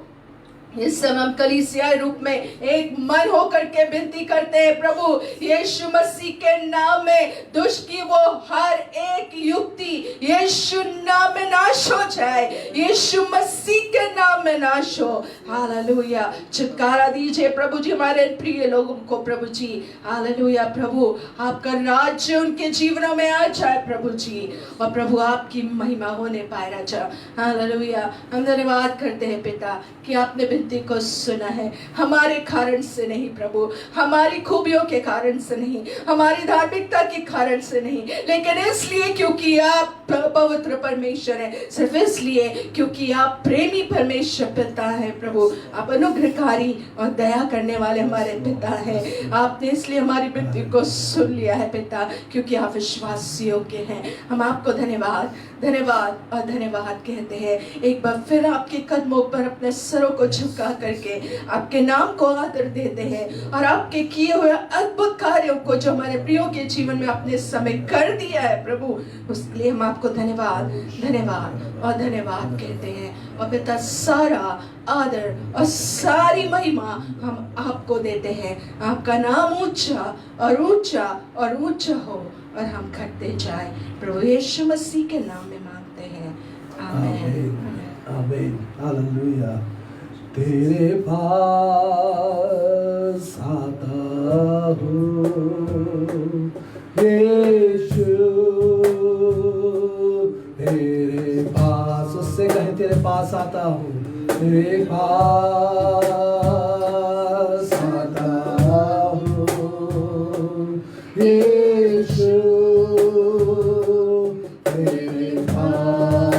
इस समय हम कलीसिया रूप में एक मन होकर के विनती करते हैं प्रभु, यीशु मसीह के नाम में दुष्ट की वो हर एक युक्ति यीशु नाम में नाश हो जाए, यीशु मसीह के नाम में नाश हो। हालेलुया, छुटकारा दीजिए प्रभु जी हमारे प्रिय लोगों को प्रभु जी। हालेलुया प्रभु, आपका राज्य उनके जीवनों में आ जाए प्रभु जी, और प्रभु आपकी महिमा होने पाए राजा। हालेलुया, हम धन्यवाद करते हैं पिता कि आपने विनती को सुना है, हमारे कारण से नहीं प्रभु, हमारी खूबियों के कारण से नहीं, हमारी धार्मिकता के कारण से नहीं, लेकिन इसलिए क्योंकि आप पवित्र परमेश्वर है, सिर्फ इसलिए क्योंकि आप प्रेमी परमेश्वर पिता है प्रभु, आप अनुग्रहकारी और दया करने वाले हमारे पिता है। आपने इसलिए हमारी विनती को सुन लिया है पिता, क्योंकि आप विश्वास योग्य हैं। हम आपको धन्यवाद, धन्यवाद और धन्यवाद कहते हैं। एक बार फिर आपके कदमों पर अपने सरों को झुका करके आपके नाम को आदर देते हैं, और आपके किए हुए अद्भुत कार्यों को जो हमारे प्रियों के जीवन में आपने समय कर दिया है प्रभु, उसके लिए हम आपको धन्यवाद, धन्यवाद और धन्यवाद कहते हैं। और पिता सारा आदर और सारी महिमा हम आपको देते हैं। आपका नाम ऊंचा और ऊंचा और ऊंचा हो और हम घटते जाए, प्रभु यीशु मसीह के नाम में मांगते हैं, आमीन,
आमीन, हालेलुया। तेरे पास आता हूँ यीशु, तेरे पास आता हूँ, तेरे पास आता हूँ यीशु, तेरे पास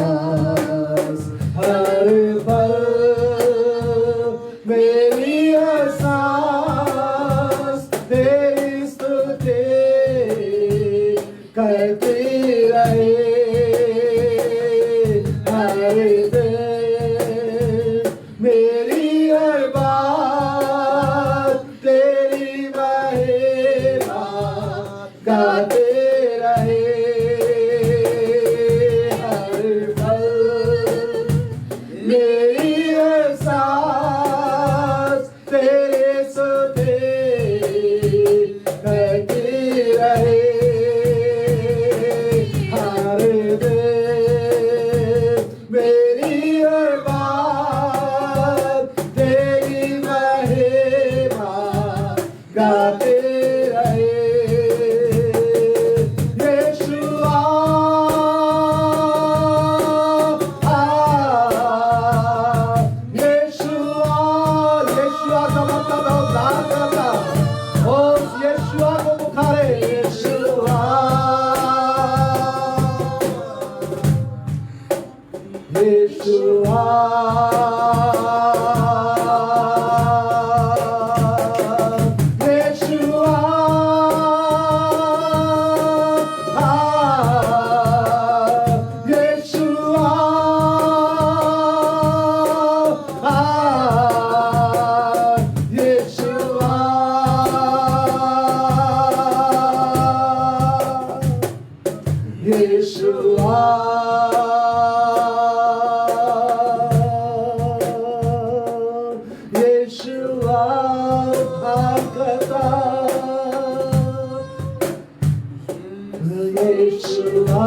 हर पल मेरी हर सांस तेरी स्तुति करती रहे, हर दिन मेरी हर बात तेरी महिमा गाते रहे, हर पल मेरी हर सांस तेरे स्तुति करती रहे, हर दिन मेरी हर बात तेरी महिमा गाते रहे, यीशुआ यीशुआ, यीशुआ का मतलब है उद्धार करना, उस यीशुआ को पुकारे, यीशुआ यीशुआ यीशुआ यीशुआ यीशुआ यीशुआ यीशुआ भागता, यीशुआ।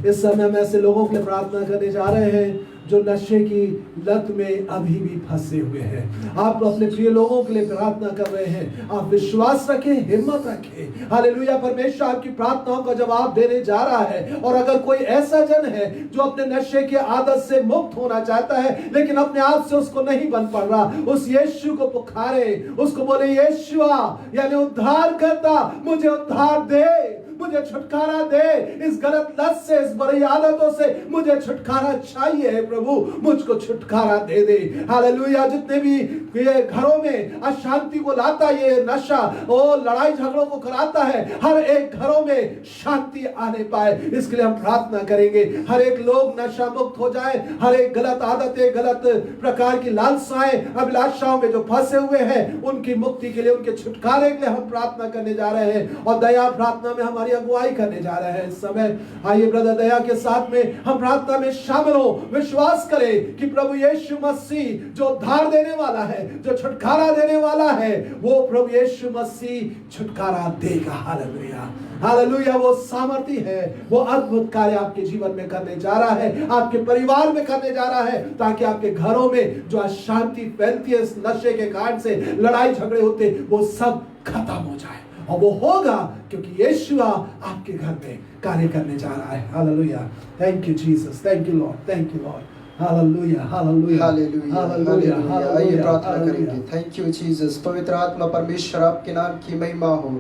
इस समय में ऐसे लोगों के लिए प्रार्थना करने जा रहे हैं जो नशे की लत में अभी भी फंसे हुए हैं। आप अपने प्रिय लोगों के लिए प्रार्थना कर रहे हैं, आप विश्वास रखें, हिम्मत रखें। हालेलुया, परमेश्वर आपकी प्रार्थनाओं का जवाब देने जा रहा है। और अगर कोई ऐसा जन है जो अपने नशे की आदत से मुक्त होना चाहता है लेकिन अपने आप से उसको नहीं बन पा रहा, उस यीशु को पुकारे, उसको बोले यीशुआ यानी उद्धार करता, मुझे उद्धार दे, मुझे छुटकारा दे, इस गलत लत से, इस बुरी आदतों से मुझे छुटकारा चाहिए है प्रभु, मुझको छुटकारा दे दे। हालेलुया, जितने भी ये घरों में अशांति को लाता ये नशा और लड़ाई झगड़ों को कराता है, हर एक घरों में शांति आने पाए, इसके लिए हम प्रार्थना करेंगे। हर एक लोग नशा मुक्त हो जाए, हर एक गलत आदतें, गलत प्रकार की लालसाएं, अभिलाषाओं में जो फंसे हुए हैं, उनकी मुक्ति के लिए, उनके छुटकारे के लिए हम प्रार्थना करने जा रहे हैं। और दया प्रार्थना में हमारी अगुवाई करने जा रहे हैं। इस समय आइए ब्रदर दया के साथ में हम प्रार्थना में शामिल हो, विश्वास करें कि प्रभु यीशु मसीह जो उद्धार देने वाला है, जो छुटकारा देने वाला है, वो प्रभु यीशु मसीह छुटकारा देगा। हालेलुया, हालेलुया, वो सामर्थी है, वो अद्भुत कार्य आपके जीवन में करने जा रहा है, आपके परिवार में करने जा रहा है, ताकि आपके घरों में जो अशांति फैलती है इस नशे के कारण से, लड़ाई झगड़े होते, वो सब खत्म हो जाए। और वो होगा क्योंकि यीशुआ आपके घर में कार्य करने जा रहा है। Hallelujah, thank you Jesus, thank you Lord, thank you Lord. Hallelujah, hallelujah,
hallelujah, hallelujah. आइए प्रार्थना करेंगे। Thank you Jesus. पवित्र आत्मा परमेश्वर, आपके नाम की महिमा हो।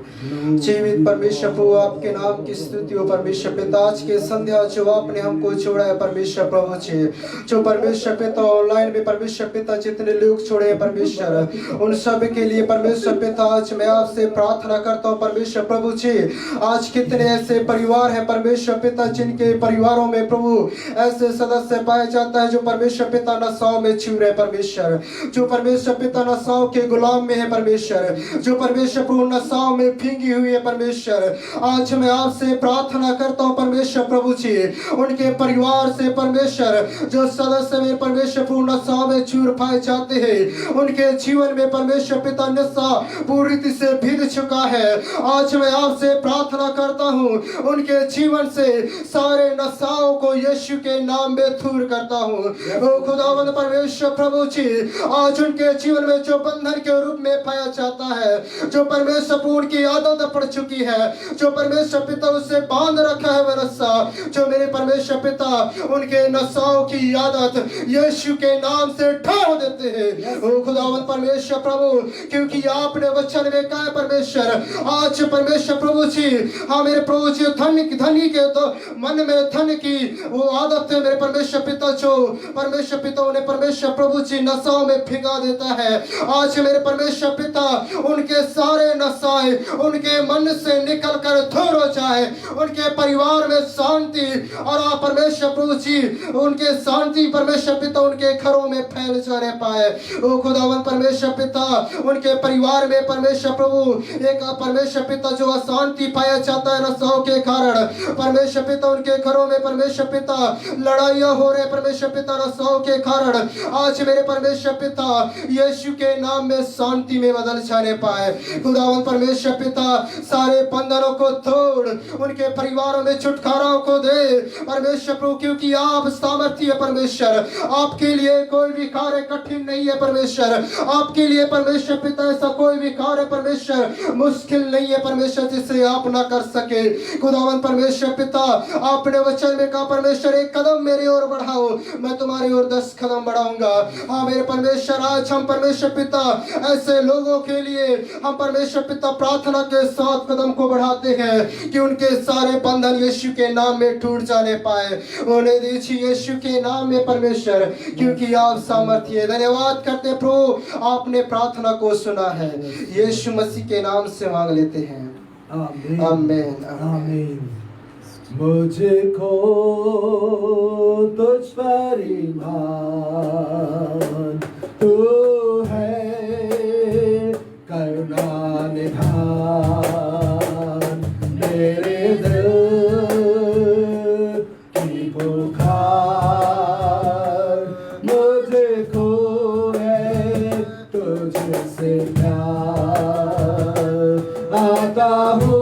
जीवित परमेश्वर प्रभु, आपके नाम की स्तुति हो। परमेश्वर पिता, आज के संध्या जो आपने हमको छोड़ा है परमेश्वर प्रभु जी, जो परमेश्वर पिता ऑनलाइन में परमेश्वर पिता जितने लोग छोड़े हैं परमेश्वर, उन सब के लिए परमेश्वर पिता आज मैं आपसे प्रार्थना करता हूँ परमेश्वर प्रभु जी। आज कितने ऐसे परिवार है परमेश्वर पिता, जिनके परिवारों में प्रभु ऐसे सदस्य पाए जाता है जो परमेश्वर पिता नशाओं में छू रहे परमेश्वर, जो परमेश्वर पिता नशाओं के गुलाम में है परमेश्वर, जो परमेश्वर प्रभु नशाओं में भींगी हुई है परमेश्वर। आज मैं आपसे प्रार्थना करता हूँ परमेश्वर प्रभु जी, उनके परिवार से परमेश्वर जो सदस्य में परमेश्वर प्रभु नशाओं में चूर पाए जाते हैं, उनके जीवन में परमेश्वर पिता नशा पूरी रीति से भीग चुका है। आज मैं आपसे प्रार्थना करता हूँ, उनके जीवन से सारे नशाओं को यीशु के नाम में दूर करता हूँ। हूँ। ओ खुदावंद परमेश्वर प्रभु जी, आज उनके जीवन में जो बंधन के रूप में पाया जाता है, जो परमेश्वर पूर्ण की आदत पड़ चुकी है, जो परमेश्वर पिता उससे बांध रखा है वह नशा, जो मेरे परमेश्वर पिता उनके नशाओं की आदत यीशु के नाम से ढा देते हैं। ओ खुदावंद परमेश्वर प्रभु, क्योंकि आपने वचन में कहा है परमेश्वर, आज परमेश्वर प्रभु जी, हाँ मेरे प्रभु जी, धनी के तो मन में धन की वो आदत है मेरे परमेश्वर पिता, जो परमेश्वर पिता उन्हें परमेश्वर प्रभु जी नशाओं में भिगा देता है। आज मेरे परमेश्वर पिता उनके सारे नशाए उनके मन से निकल कर दूर हो जाए, उनके परिवार में शांति और परमेश्वर प्रभु जी उनके शांति परमेश्वर पिता उनके घरों में फैल जाने पाए। ओ खुदावन परमेश्वर पिता, उनके परिवार में परमेश्वर प्रभु एक परमेश्वर पिता जो अशांति पाया जाता है नशाओं के कारण, परमेश्वर पिता उनके घरों में परमेश्वर पिता लड़ाइयां हो रहे परमेश्वर पिता नशाओं के कारण, आज मेरे परमेश्वर पिता यीशु के नाम में शांति में बदल जाने पाए। खुदावन परमेश्वर पिता सारे बंधनों को तोड़, उनके परिवारों में छुटकारा को दे परमेश्वर प्रभु, क्योंकि आप सामर्थ्य है परमेश्वर, आपके लिए कोई भी कार्य कठिन नहीं है परमेश्वर, आपके लिए परमेश्वर पिता ऐसा कोई भी कार्य परमेश्वर मुश्किल नहीं है परमेश्वर जिसे आप ना कर सके। खुदावन परमेश्वर पिता, आपने वचन में कहा परमेश्वर एक कदम मेरी ओर बढ़ाओ, मैं तुम्हारी ओर 10 कदम बढ़ाऊंगा। हाँ मेरे परमेश्वर, आज हम परमेश्वर पिता ऐसे लोगों के लिए हम परमेश्वर पिता प्रार्थना के साथ कदम को बढ़ाते हैं कि उनके सारे बंधन यीशु के नाम में टूट जाने पाए। उन्हें दीजिए यीशु के नाम में परमेश्वर, क्योंकि आप सामर्थ्य। धन्यवाद करते प्रभु, आपने प्रार्थना को सुना है, यीशु मसीह के नाम से मांग लेते हैं, आमीन आमीन
आमीन। मुझको तुझ पर ईमान तू है, करुणा निधान मेरे दिल की पुकार, मुझको है तुझसे प्यार, आता हूँ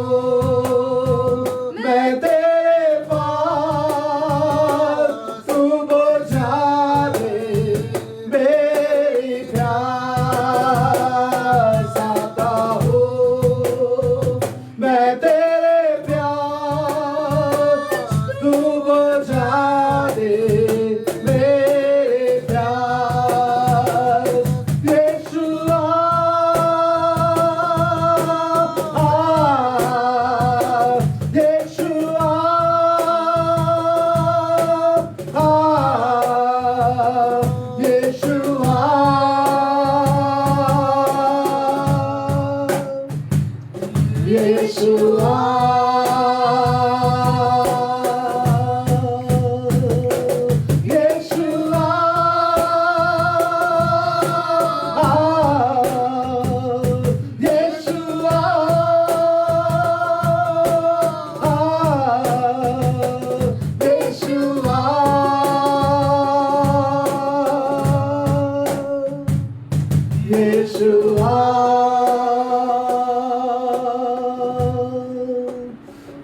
मैं तेरे पास, तू बुझा दे मेरी प्यास, आता हूँ मैं तेरे प्यास, तू बुझा दे मेरे प्यास, यीशुआ यीशुआ यीशुआ यीशुआ यीशुआ यीशुआ।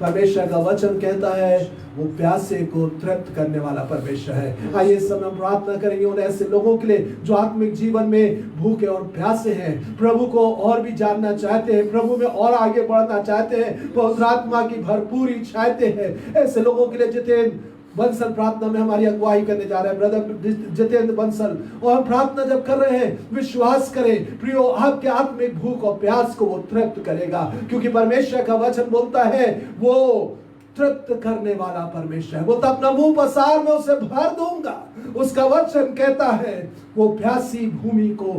परमेश्वर का वचन कहता है वो प्यासे को तृप्त करने वाला परमेश्वर है। आइए इस समय हम प्रार्थना करेंगे उन ऐसे लोगों के लिए जो आत्मिक जीवन में भूखे और प्यासे हैं, प्रभु को और भी जानना चाहते हैं, प्रभु में और आगे बढ़ना चाहते हैं, पवित्र आत्मा की भरपूरी चाहते हैं। ऐसे लोगों के लिए जितेंद्र बंसल प्रार्थना में हमारी अगुवाई करने जा रहे हैं, ब्रदर जितेंद्र बंसल, और हम प्रार्थना जब कर रहे हैं विश्वास करें प्रियो आपके आत्मिक भूख और प्यास को वो तृप्त करेगा, क्योंकि परमेश्वर का वचन बोलता है वो तृप्त करने वाला परमेश्वर है। वो तो अपना मुंह पसार में उसे भर दूंगा, उसका वचन कहता है वो प्यासी भूमि को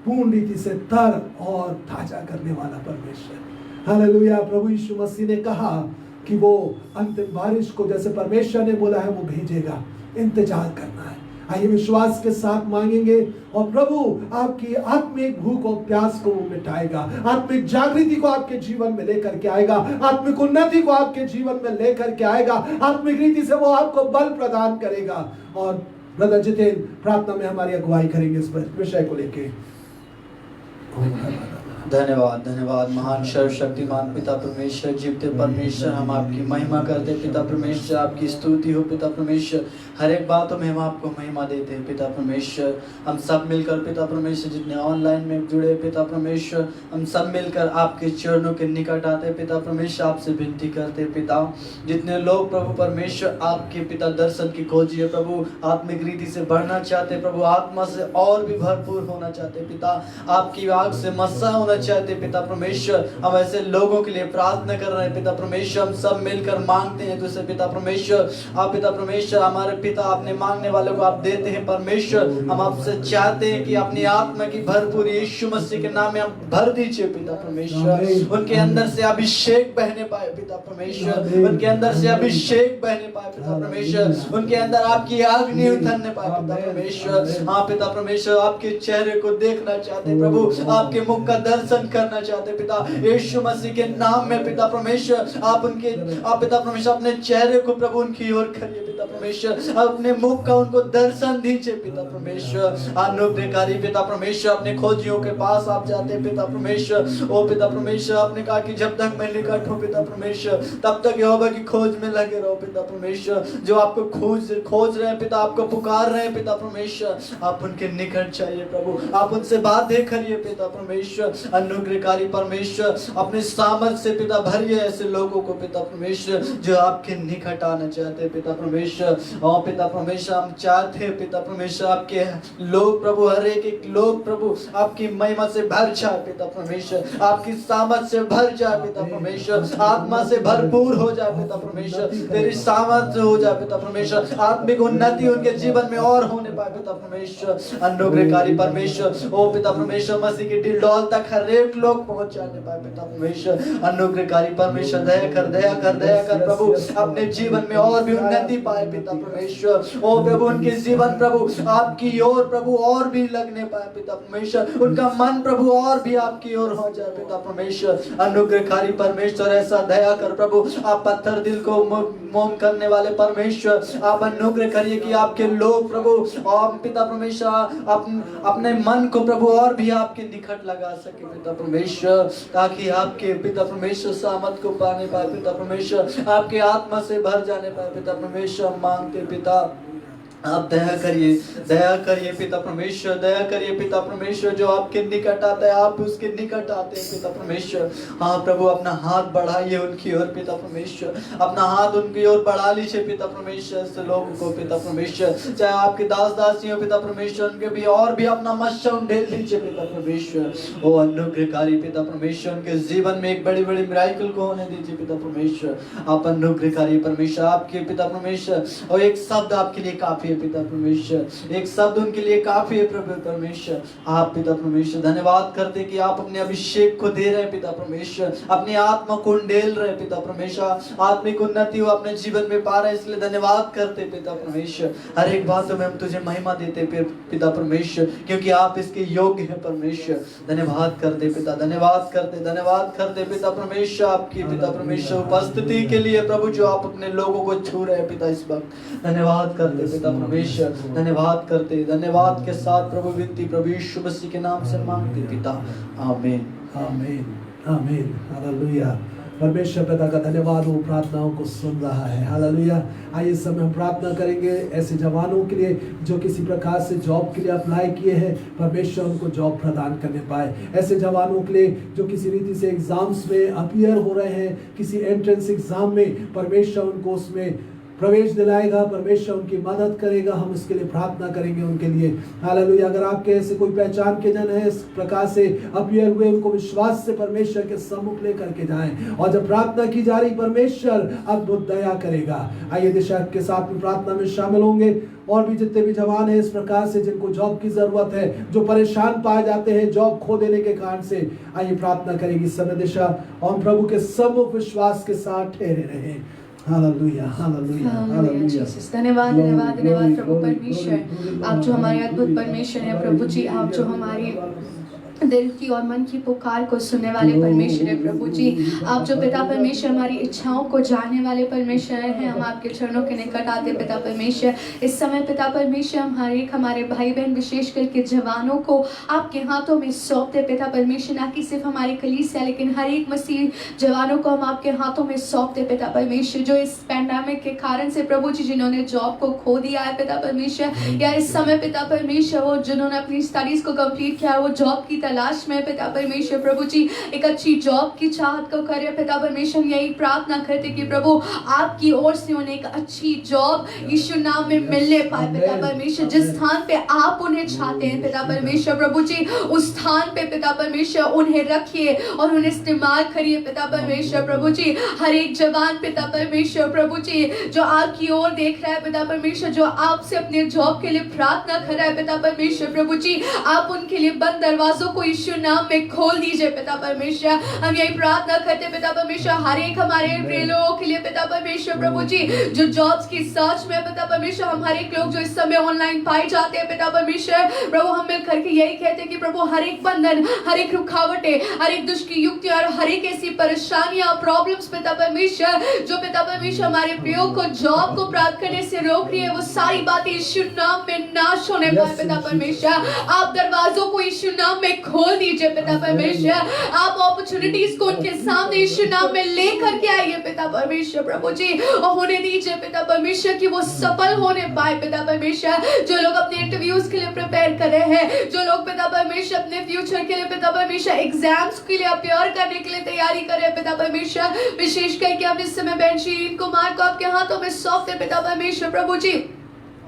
पूर्ण रीति से तर और ताजा करने वाला परमेश्वर। हालेलुया। प्रभु यीशु मसीह ने कहा कि वो अंतिम बारिश को जैसे परमेश्वर ने बोला है वो भेजेगा, इंतजार करना है। आइए विश्वास के साथ मांगेंगे और प्रभु आपकी आत्मिक भूख और प्यास को वो मिटाएगा, आत्मिक जागृति को आपके जीवन में लेकर के आएगा, आत्मिक उन्नति को आपके जीवन में लेकर के आएगा, आत्मिक रीति से वो आपको बल प्रदान करेगा। और ब्रदर जितेंद्र प्रार्थना में हमारी अगुवाई करेंगे इस विषय को लेके।
धन्यवाद धन्यवाद महान सर्वशक्तिमान पिता परमेश्वर, जीवते परमेश्वर, हम आपकी महिमा करते पिता परमेश्वर, आपकी स्तुति हो पिता परमेश्वर। हर एक बातों में हम आपको महिमा देते हैं पिता परमेश्वर। हम सब मिलकर पिता परमेश्वर, जितने ऑनलाइन में जुड़े पिता परमेश्वर, हम सब मिलकर आपके चरणों के निकट आते पिता परमेश्वर, आपसे विनती करते पिता। जितने लोग प्रभु परमेश्वर आपके पिता दर्शन की खोजी है प्रभु, आत्मिक रीति से बढ़ना चाहते प्रभु, आत्मा से और भी भरपूर होना चाहते पिता, आपकी आग से मस्सा होना चाहते पिता परमेश्वर, हम ऐसे लोगों के लिए प्रार्थना कर रहे हैं पिता परमेश्वर। हम सब मिलकर मांगते हैं तुझसे पिता परमेश्वर। आप पिता परमेश्वर हमारे पिता, अपने मांगने वालों को आप देते हैं परमेश्वर। हम आपसे चाहते हैं कि अपनी आत्मा की भरपूर यीशु मसीह के नाम में आप भर दीजिए पिता परमेश्वर। उनके अंदर से अभिषेक बहने पाए पिता परमेश्वर, उनके अंदर से अभिषेक बहने पाए पिता परमेश्वर, उनके अंदर आपकी अग्नि उतरने पाए पिता परमेश्वर। हाँ पिता परमेश्वर, आपके चेहरे को देखना चाहते प्रभु, आपके मुख का दर्शन करना चाहते पिता यीशु मसीह के नाम में पिता परमेश्वर। आप पिता परमेश्वर अपने चेहरे को प्रभु उनकी ओर करिए पिता परमेश्वर, अपने मुख का उनको दर्शन दीजिए पिता परमेश्वर। अनुग्रहकारी पिता परमेश्वर, अपने खोजियों के पास आप जाते पिता परमेश्वर। ओ पिता परमेश्वर, आपने कहा कि जब तक मैं निकट हूँ पिता परमेश्वर, तब तक यहोवा की खोज में लगे रहो पिता परमेश्वर। जो आपको खोज रहे हैं पिता, आपको पुकार रहे हैं पिता परमेश्वर, आप उनके निकट चाहिए प्रभु, आप उनसे बातें करिए पिता परमेश्वर। अनुग्रहकारी परमेश्वर, अपने सामर्थ से पिता भरिए ऐसे लोगों को पिता परमेश्वर जो आपके निकट आना चाहते हैं पिता परमेश्वर। और पिता परमेश्वर, हम चाहते हैं पिता परमेश्वर आपके लोग प्रभु, हर एक लोग प्रभु आपकी महिमा से भर जाए पिता परमेश्वर, आपकी सामर्थ से भर जाए पिता परमेश्वर, आत्मा से भरपूर हो जाए पिता परमेश्वर, तेरी सामर्थ हो जाए पिता परमेश्वर, आत्मिक उन्नति उनके जीवन में और होने पाए पिता परमेश्वर। अनुग्रहकारी परमेश्वर, ओ पिता परमेश्वर, मसीह की डिलडौल तक हर एक लोग पहुंच जाने पाए पिता परमेश्वर। अनुग्रहकारी परमेश्वर, दया कर दया कर दया कर प्रभु, अपने जीवन में और भी उन्नति पाए पिता परमेश्वर। ओ प्रभु, उनके जीवन प्रभु आपकी ओर प्रभु और भी लगने पाए पिता परमेश्वर, उनका मन प्रभु और भी आपकी ओर हो जाए पिता परमेश्वर। अनुग्रहकारी परमेश्वर, ऐसा दया कर प्रभु, आप पत्थर दिल को मोम करने वाले परमेश्वर, आप अनुग्रह करिए कि आपके लोग प्रभु और पिता परमेश्वर अपने मन को प्रभु और भी आपके निकट लगा सके पिता परमेश्वर, ताकि आपके पिता परमेश्वर सामर्थ को पाने पाए पिता परमेश्वर, आपके आत्मा से भर जाने पाए पिता परमेश्वर। मांगते पिता, आप दया करिए पिता परमेश्वर, दया करिए पिता परमेश्वर। जो आपके निकट आता है आप उसके निकट आते हैं पिता परमेश्वर। हाँ प्रभु, अपना हाथ बढ़ाइए उनकी ओर पिता परमेश्वर, अपना हाथ उनकी ओर बढ़ा लीजिए पिता परमेश्वर से लोगों को पिता परमेश्वर, चाहे आपके दास दासी हो पिता परमेश्वर, उनके भी और भी अपना मस्सा ढेल लीजिए पिता परमेश्वर। ओ अनुग्रहकारी पिता परमेश्वर, उनके जीवन में एक बड़ी बड़ी मिराकल को होने दीजिए पिता परमेश्वर। आप अनुग्रहकारी परमेश्वर, आपके पिता परमेश्वर, और एक शब्द आपके लिए काफी पिता परमेश्वर, एक शब्द उनके लिए काफी है प्रभु परमेश्वर। आप पिता परमेश्वर धन्यवाद करते कि आप अपने अभिषेक को दे रहे हैं पिता परमेश्वर, अपनी आत्मा को उंडेल रहे पिता परमेश्वर, आत्मिक उन्नति वो अपने जीवन में पा रहे, इसलिए धन्यवाद करते पिता परमेश्वर। हर एक बातों में हम तुझे महिमा देते पिता परमेश्वर, क्योंकि आप इसके योग्य है परमेश्वर। धन्यवाद करते पिता, धन्यवाद करते पिता परमेश्वर, आपकी पिता परमेश्वर उपस्थिति के लिए प्रभु, जो आप अपने लोगों को छू रहे हैं पिता इस वक्त। धन्यवाद करते पिता परमेश्वर, धन्यवाद करते, धन्यवाद के साथ प्रभु विनती प्रभु यीशु मसीह के नाम से मांगते पिता, आमीन
आमीन आमीन। हालेलुया। परमेश्वर पिता का धन्यवाद, वो प्रार्थनाओं को सुन रहा है। हालेलुया। आइए इस समय हम प्रार्थना करेंगे ऐसे जवानों के लिए जो किसी प्रकार से जॉब के लिए अप्लाई किए हैं, परमेश्वर उनको जॉब प्रदान करने पाए। ऐसे जवानों के लिए जो किसी रीति से एग्जाम्स में अपीयर हो रहे हैं, किसी एंट्रेंस एग्जाम में, परमेश्वर उनको उसमें प्रवेश दिलाएगा, परमेश्वर उनकी मदद करेगा। हम इसके लिए प्रार्थना करेंगे उनके लिए। हालेलुया। अगर आपके ऐसे कोई पहचान के जन है इस प्रकार से अपीयर हुए, उनको विश्वास से परमेश्वर के सम्मुख लेकर के जाएं, और जब प्रार्थना की जा रही परमेश्वर अद्भुत दया करेगा। आइए दिशा के साथ में प्रार्थना में शामिल होंगे। और भी जितने भी जवान हैं इस प्रकार से जिनको जॉब की जरूरत है, जो परेशान पाए जाते हैं जॉब खो देने के कारण से, आइए प्रार्थना करेंगे इस समय दिशा, और प्रभु के सम्मुख विश्वास के साथ ठहरे रहे। Hallelujah hallelujah hallelujah.
धन्यवाद धन्यवाद धन्यवाद प्रभु परमेश्वर, आप जो हमारे अद्भुत परमेश्वर हैं प्रभु जी, आप जो हमारे
दिल की और मन की पुकार को सुनने वाले परमेश्वर है प्रभु जी। आप जो पिता परमेश्वर हमारी इच्छाओं को जानने वाले परमेश्वर हैं, हम आपके चरणों के निकट आते पिता परमेश्वर। इस समय पिता परमेश्वर हमारे भाई बहन विशेष करके जवानों को आपके हाथों में सौंपते पिता परमेश्वर। ना कि सिर्फ हमारे कलीसिया लेकिन हर एक मसीह जवानों को हम आपके हाथों में सौंपते पिता परमेश्वर। जो इस पैंडेमिक के कारण से प्रभु जी जिन्होंने जॉब को खो दिया है पिता परमेश्वर, या इस समय पिता परमेश्वर वो जिन्होंने अपनी स्टडीज को कंप्लीट किया वो जॉब की तलाश में पिता परमेश्वर प्रभु जी एक अच्छी जॉब की चाहत को करे पिता परमेश्वर। यही प्रार्थना करते कि प्रभु आपकी ओर से उन्हें एक अच्छी जॉब यीशु नाम में मिलने पाए पिता परमेश्वर। जिस स्थान पे आप उन्हें चाहते हैं पिता परमेश्वर प्रभु जी, उस स्थान पे पिता परमेश्वर उन्हें रखिए और उन्हें इस्तेमाल करिए पिता परमेश्वर प्रभु जी। हर एक जवान पिता परमेश्वर प्रभु जी जो आपकी ओर देख रहा है पिता परमेश्वर, जो आपसे अपने जॉब के लिए प्रार्थना कर रहा है पिता परमेश्वर प्रभु जी, आप उनके लिए बंद दरवाजों को यीशु नाम में खोल दीजिए पिता परमेश्वर। हम यही प्रार्थना करते पिता परमेश्वर हर एक हमारे प्रिय लोगों के लिए पिता परमेश्वर प्रभु जी जो जॉब्स की सर्च में पिता परमेश्वर, हम हर एक लोग जो इस समय ऑनलाइन पाए जाते हैं पिता परमेश्वर प्रभु, हम मिल करके यही कहते हैं कि प्रभु हर एक बंधन, हर एक रुकावटें, हर एक दुष्ट की युक्तियां और हर एक ऐसी परेशानियां प्रॉब्लम्स पिता परमेश्वर जो पिता परमेश्वर हमारे प्रियो को जॉब को प्राप्त करने से रोक रही है, वो सारी बातें यीशु नाम में नाश होने पाए पिता परमेश्वर। आप दरवाजों को यीशु नाम में खोल दीजिए पिता परमेश्वर। आप अपॉर्चुनिटीज को उनके सामने यीशु नाम में लेकर के आइए पिता परमेश्वर प्रभु जी, और होने दीजिए पिता परमेश्वर कि वो सफल होने पाए पिता परमेश्वर। जो लोग अपने इंटरव्यूज के लिए प्रिपेयर कर रहे हैं, जो लोग पिता परमेश्वर अपने फ्यूचर के लिए पिता परमेश्वर एग्जाम्स के लिए अपियर करने के लिए तैयारी कर रहे हैं पिता परमेश्वर, विशेष करके हम इस समय बहन शीरीन कुमार को आपके हाथों में सौंपते पिता परमेश्वर प्रभु जी,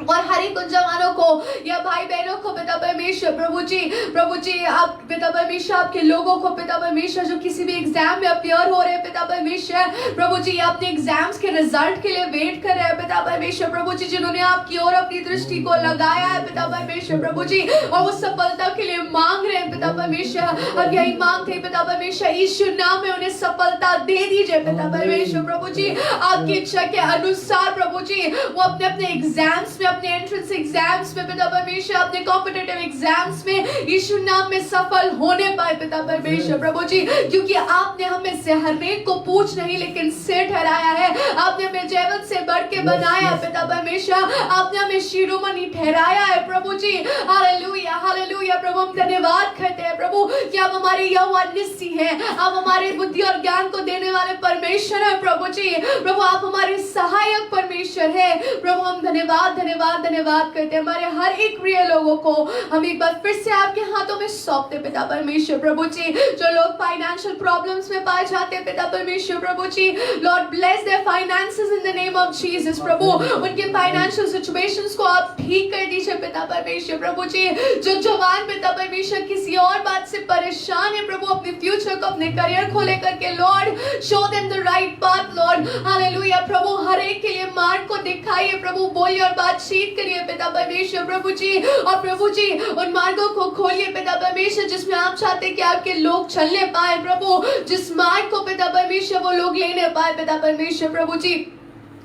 और हर एक उन जवानों को या भाई बहनों को पिता परमेश्वर प्रभु जी आप पिता परमेश्वर आपके लोगों को पिता परमेश्वर जो किसी भी एग्जाम में अपियर हो रहे हैं पिता परमेश्वर प्रभु जी, अपने एग्जाम्स के रिजल्ट के लिए वेट कर रहे हैं पिता परमेश्वर प्रभु जी, जिन्होंने आपकी ओर अपनी दृष्टि को लगाया है पिता परमेश्वर प्रभु जी, और वो सफलता के लिए मांग रहे हैं पिता परमेश्वर। अब यही मांगते हैं पिता परमेश्वर यीशु नाम में उन्हें सफलता दे दीजिए पिता परमेश्वर प्रभु जी। आपकी इच्छा के अनुसार प्रभु जी वो अपने अपने एग्जाम्स में, अपने एंट्रेंस एग्जाम्स में पिता परमेश्वर, अपने कॉम्पिटिटिव एग्जाम्स में यीशु नाम में सफल होने पाए पिता परमेश्वर प्रभु जी, क्योंकि आपने हमें से हर एक को पूछ नहीं लेकिन से ठहराया है। आपने हमें जैवत से बढ़ के बनाया है पिता परमेश्वर, आपने हमें शिरोमणि ठहराया है प्रभु जी। हालेलुया हालेलुया प्रभु, हम धन्यवाद करते हैं प्रभु कि आप हमारे यहोवा निस्सी हैं, आप हमारे बुद्धि और ज्ञान को देने वाले परमेश्वर हैं प्रभु जी। प्रभु आप हमारे सहायक परमेश्वर है प्रभु, हम धन्यवाद धन्यवाद धन्यवाद करते हैं। हमारे हर एक प्रिय लोगों को हम एक बार फिर से आपके हाथों में सौंपते पिता परमेश्वर प्रभु जी। जो लोग फाइनेंशियल प्रॉब्लम्स में पाए जाते हैं पिता परमेश्वर प्रभु जी, Lord bless their finances in the name of Jesus प्रभु, उनके फाइनेंशियल सिचुएशंस को आप ठीक कर दीजिए पिता परमेश्वर प्रभु जी। जो जवान पिता परमेश्वर किसी और बात से परेशान है प्रभु, अपने फ्यूचर को, अपने करियर को लेकर के, Lord show them the right path Lord. Hallelujah प्रभु, हर एक के लिए मार्ग को दिखाइए प्रभु, बोलिए और बातचीत करिए पिता परमेश्वर प्रभु जी, और प्रभु जी उन मार्गों को खोलिए पिता परमेश्वर जिसमें आप चाहते कि आपके लोग चलने पाए प्रभु, जिस मार्ग को पिता परमेश्वर वो लोग लेने पाए पिता परमेश्वर प्रभु जी।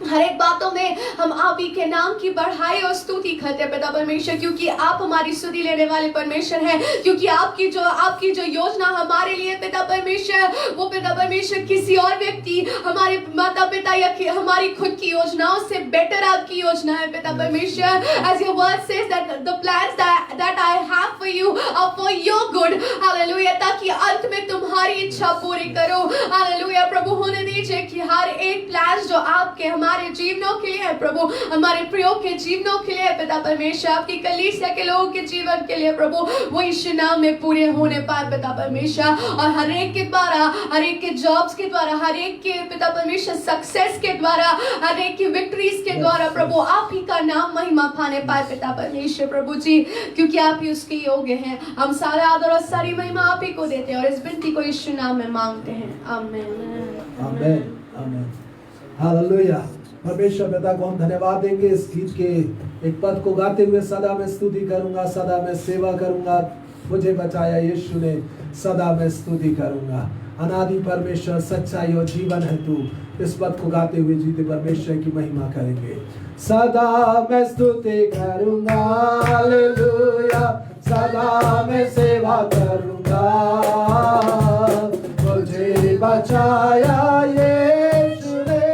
हर एक बातों में हम आप ही के नाम की बढ़ाई और स्तुति करते हैं पिता परमेश्वर, क्योंकि आप हमारी स्तुति लेने वाले परमेश्वर हैं, क्योंकि आपकी जो योजना हमारे लिए पिता परमेश्वर, वो पिता परमेश्वर किसी और व्यक्ति, हमारे माता पिता या हमारी खुद की योजनाओं से बेटर आपकी योजना है पिता परमेश्वर। As your word says that the plans that I have for you are for your good, hallelujah, ताकि अंत में तुम्हारी इच्छा पूरी करो। हालेलुया प्रभु, होने दीजिए कि हर एक प्लान जो आपके हमारे जीवनों के लिए है प्रभु, हमारे प्रियो के जीवनों के लिए पिता परमेश्वर, आपकी कलीसिया के लोगों के जीवन के लिए प्रभु, वो यीशु नाम में पूरे होने पाए पिता परमेश्वर। और हर एक के द्वारा, हर एक के जॉब्स के द्वारा, हर एक के पिता परमेश्वर सक्सेस के द्वारा, हर एक की विक्ट्रीज के द्वारा प्रभु आप ही का नाम महिमा पाने पाए पिता परमेश्वर प्रभु जी, क्योंकि आप ही उसके योग्य हैं। हम सारा आदर और सारी महिमा आप ही को देते हैं और इस विनती को यीशु नाम में मांगते हैं, आमीन
आमीन आमीन। हालेलुया। परमेश्वर पिता को हम धन्यवाद देंगे इस गीत के एक पद को गाते हुए, सदा मैं स्तुति करूंगा, सदा मैं सेवा करूंगा, मुझे बचाया यीशु ने, सदा मैं स्तुति करूंगा। अनादि परमेश्वर, सच्चाई और जीवन है तू। इस पद को गाते हुए जीते परमेश्वर की महिमा करेंगे। सदा मैं स्तुति करूंगा, हालेलुया, सदा मैं सेवा करूंगा। मुझे बचाया यीशु ने,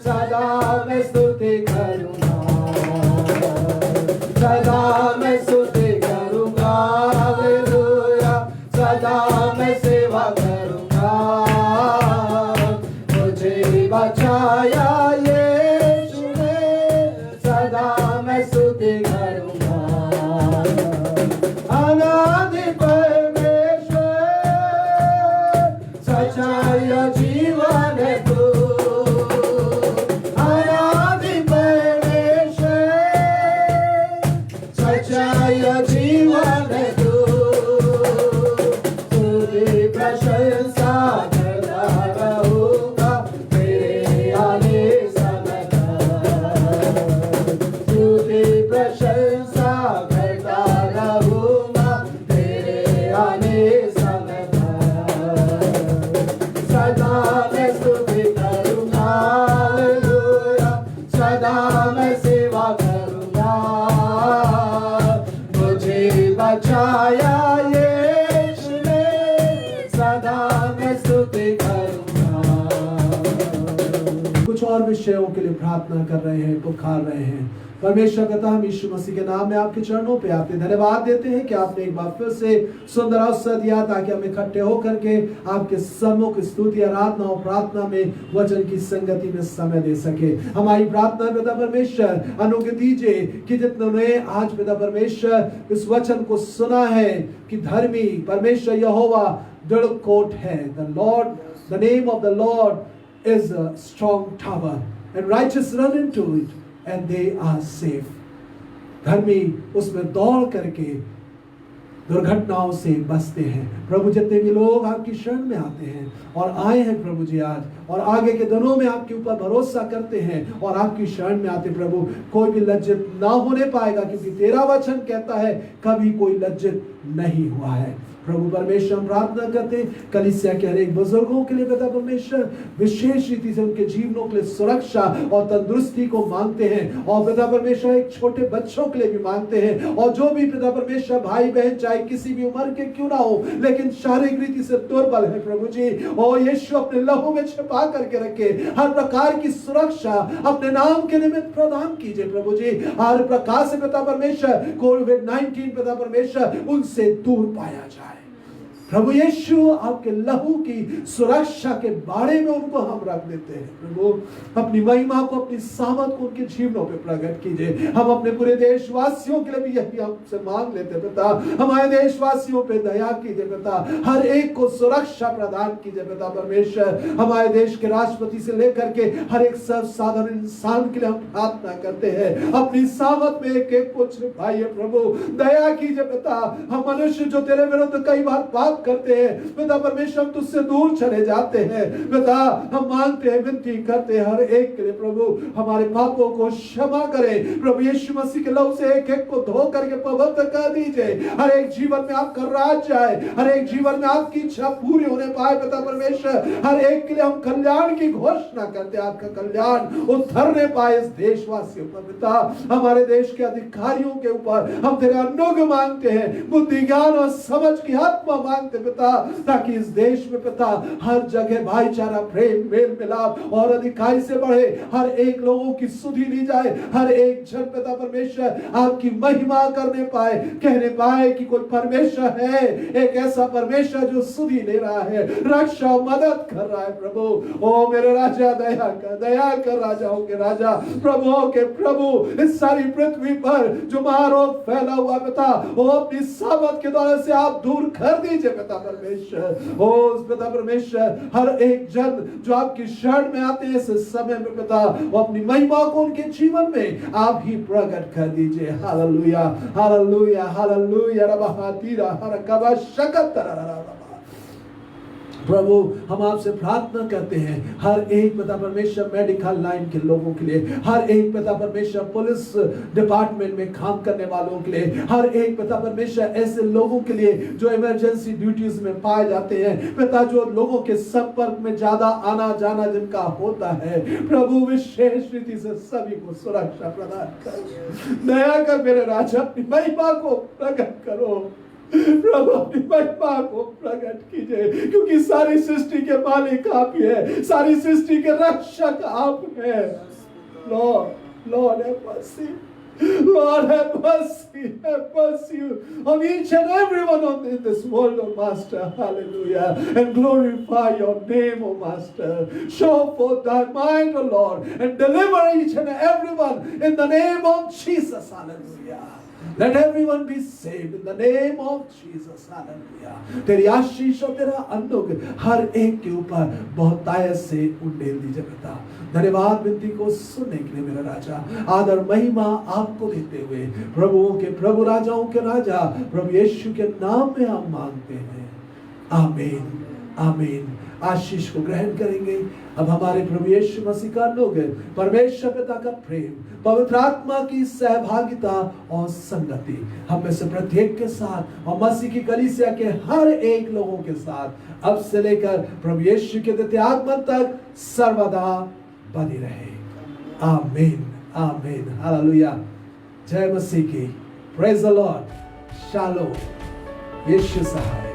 सदा मैं स्तुति करूंगा। सदा मैं स्तुति करूंगा, हालेलुया। सदा मैं सेवा करूंगा। मुझे बचाया यीशु ने, सदा मैं स्तुति करूंगा। अनादि परमेश्वर, सच्चाई और जीवन है तू। अनादि परमेश्वर, सच्चाई और जीवन है तू। तुझे प्रशंसा करता रहूंगा तेरे आने समय तक। तुझे प्रशंसा करता रहूंगा तेरे आने समय तक। सदा मैं स्तुति करूंगा, हालेलुया। सदा मैं सेवा करूंगा। मुझे बचाया यीशु ने, सदा मैं स्तुति करूंगा। कुछ और विषयों के लिए प्रार्थना कर रहे हैं, पुकार रहे हैं। परमेश्वर पिता, हम यीशु मसीह के नाम में आपके चरणों पे आपके धन्यवाद देते हैं कि आपने एक बार फिर से सुंदर अवसर दिया ताकि हम इकट्ठे होकर के आपके सम्मुख स्तुति, आराधना और प्रार्थना में वचन की संगति में समय दे सके। हमारी प्रार्थना पिता परमेश्वर अनुग्रह दीजिए कि जितनों ने आज पिता परमेश्वर इस वचन को सुना है कि धर्मी परमेश्वर यहोवा दृढ़ कोट है। The name of the Lord is a strong tower and righteous run into it and they are safe. धर्मी उसमें दौड़ करके दुर्घटनाओं से बचते हैं। प्रभु, जितने भी लोग आपकी शरण में आते हैं और आए हैं प्रभु जी आज और आगे के दिनों में आपके ऊपर भरोसा करते हैं और आपकी शरण में आते, प्रभु कोई भी लज्जित ना होने पाएगा, क्योंकि तेरा वचन कहता है कभी कोई लज्जित नहीं हुआ है। प्रभु परमेश्वर, हम प्रार्थना करते हैं कलीसिया के हर एक बुजुर्गों के लिए पिता परमेश्वर, विशेष रीति से उनके जीवनों के लिए सुरक्षा और तंदुरुस्ती को मांगते हैं। और पिता परमेश्वर एक छोटे बच्चों के लिए भी मांगते हैं, और जो भी पिता परमेश्वर भाई बहन चाहे किसी भी उम्र के क्यों ना हो लेकिन शारीरिक रीति से दुर्बल है, प्रभु जी और यीशु अपने लहू में छिपा करके रखे, हर प्रकार की सुरक्षा अपने नाम के निमित्त प्रदान कीजिए प्रभु जी। हर प्रकार से पिता परमेश्वर कोविड-19 पिता परमेश्वर उनसे दूर पाया जाए। प्रभु यीशु, आपके लहू की सुरक्षा के बारे में उनको हम रख देते हैं। प्रभु अपनी महिमा को, अपनी सामर्थ को उनके जीवनों पे प्रकट कीजिए। हम अपने पूरे देशवासियों के लिए भी यही आपसे मांग लेते हैं पिता, हमारे देशवासियों पे दया कीजिए पिता, हर एक को सुरक्षा प्रदान कीजिए पिता परमेश्वर। हमारे देश के राष्ट्रपति से लेकर के हर एक सर्वसाधारण इंसान के लिए हम प्रार्थना करते हैं, अपनी सामर्थ में एक एक को छिपाइए प्रभु, दया कीजिए पिता। हम मनुष्य जो तेरे विरुद्ध कई बार पाप करते हैं पिता परमेश्वर, हम तुझसे दूर चले जाते हैं पिता। हम मांगते हैं, विनती करते हैं हर एक के लिए प्रभु हमारे पापों को क्षमा करें प्रभु। यीशु मसीह के लहू से एक एक को धो करके पवित्र कर दीजिए। हर एक जीवन में आपका राज आए, हर एक जीवन में आपकी इच्छा पूरी होने पाए पिता परमेश्वर। हर एक के लिए हम कल्याण की घोषणा करते हैं, आपका कल्याण उतरने पाए इस देशवासियों पर पिता। हमारे देश के अधिकारियों के ऊपर हम तेरे अनुग्रह मांगते हैं, बुद्धि ज्ञान और समझ की आत्मा मांगते पिता, ताकि इस देश में पिता हर जगह भाईचारा, प्रेम, मेल मिलाप और अधिकारी से बढ़े। हर एक लोगों की सुधि ली जाए, हर एक जन पिता परमेश्वर आपकी महिमा करने पाए, कहने पाए कि कोई परमेश्वर है, एक ऐसा परमेश्वर जो सुधि ले रहा है, रक्षा और मदद कर रहा है प्रभु। ओ मेरे राजा दया कर राजाओं के राजा, प्रभुओं के प्रभु, इस सारी पृथ्वी पर जो महारोग फैला हुआ पिता, वो अपनी सामर्थ के द्वारा से आप दूर कर दीजिए पिता परमेश्वर। ओ पिता परमेश्वर, हर एक जन जो आपकी शरण में आते हैं इस समय में पिता, वो अपनी महिमा को उनके जीवन में आप ही प्रकट कर दीजिए। Hallelujah hallelujah hallelujah. रबहातीरा हरकबा शकतरा। प्रभु हम आपसे प्रार्थना करते हैं हर एक पिता परमेश्वर मेडिकल लाइन के लोगों के लिए, हर एक पिता परमेश्वर पुलिस डिपार्टमेंट में काम करने वालों के लिए, हर एक पिता परमेश्वर ऐसे लोगों के लिए जो इमरजेंसी ड्यूटीज में पाए जाते हैं पिता, जो लोगों के संपर्क में ज्यादा आना जाना जिनका होता है प्रभु विशेष रीति से सभी को सुरक्षा प्रदान कर, दया कर मेरे राजा, अपनी महिमा को प्रकट करो प्रभु, अपनी महिमा को प्रकट कीजिए, क्योंकि सारी सृष्टि के मालिक आप ही है, सारी सृष्टि के रक्षक आप हैं। Lord have mercy, Lord have mercy on each and everyone in this world, oh Master, hallelujah, and glorify your name, oh Master. Show forth thy mind, oh Lord, and deliver each and everyone in the name of Jesus, hallelujah. Let everyone be saved in the name of Jesus, hallelujah. तेरी आशीष और तेरा अनुग्रह हर एक के ऊपर बहुतायत से उंडेल दीजिए पिता। धन्यवाद विनती को सुनने के लिए मेरा राजा, आदर महिमा आपको देते हुए प्रभुओं के प्रभु राजाओं के राजा प्रभु यीशु के नाम में हम मांगते हैं, आमीन आमीन। आशीष को ग्रहण करेंगे। अब हमारे प्रभु यीशु मसीह का अनुग्रह, परमेश्वर पिता का प्रेम, पवित्र आत्मा की सहभागिता और संगति हम में से प्रत्येक के साथ और मसीह की कलीसिया के हर एक लोगों के साथ अब से लेकर प्रभु यीशु के द्वितीय आगमन तक सर्वदा बनी रहे, आमीन आमीन, हालेलुया। जय मसीह की, praise the Lord, shalom, Yeshu Sahay.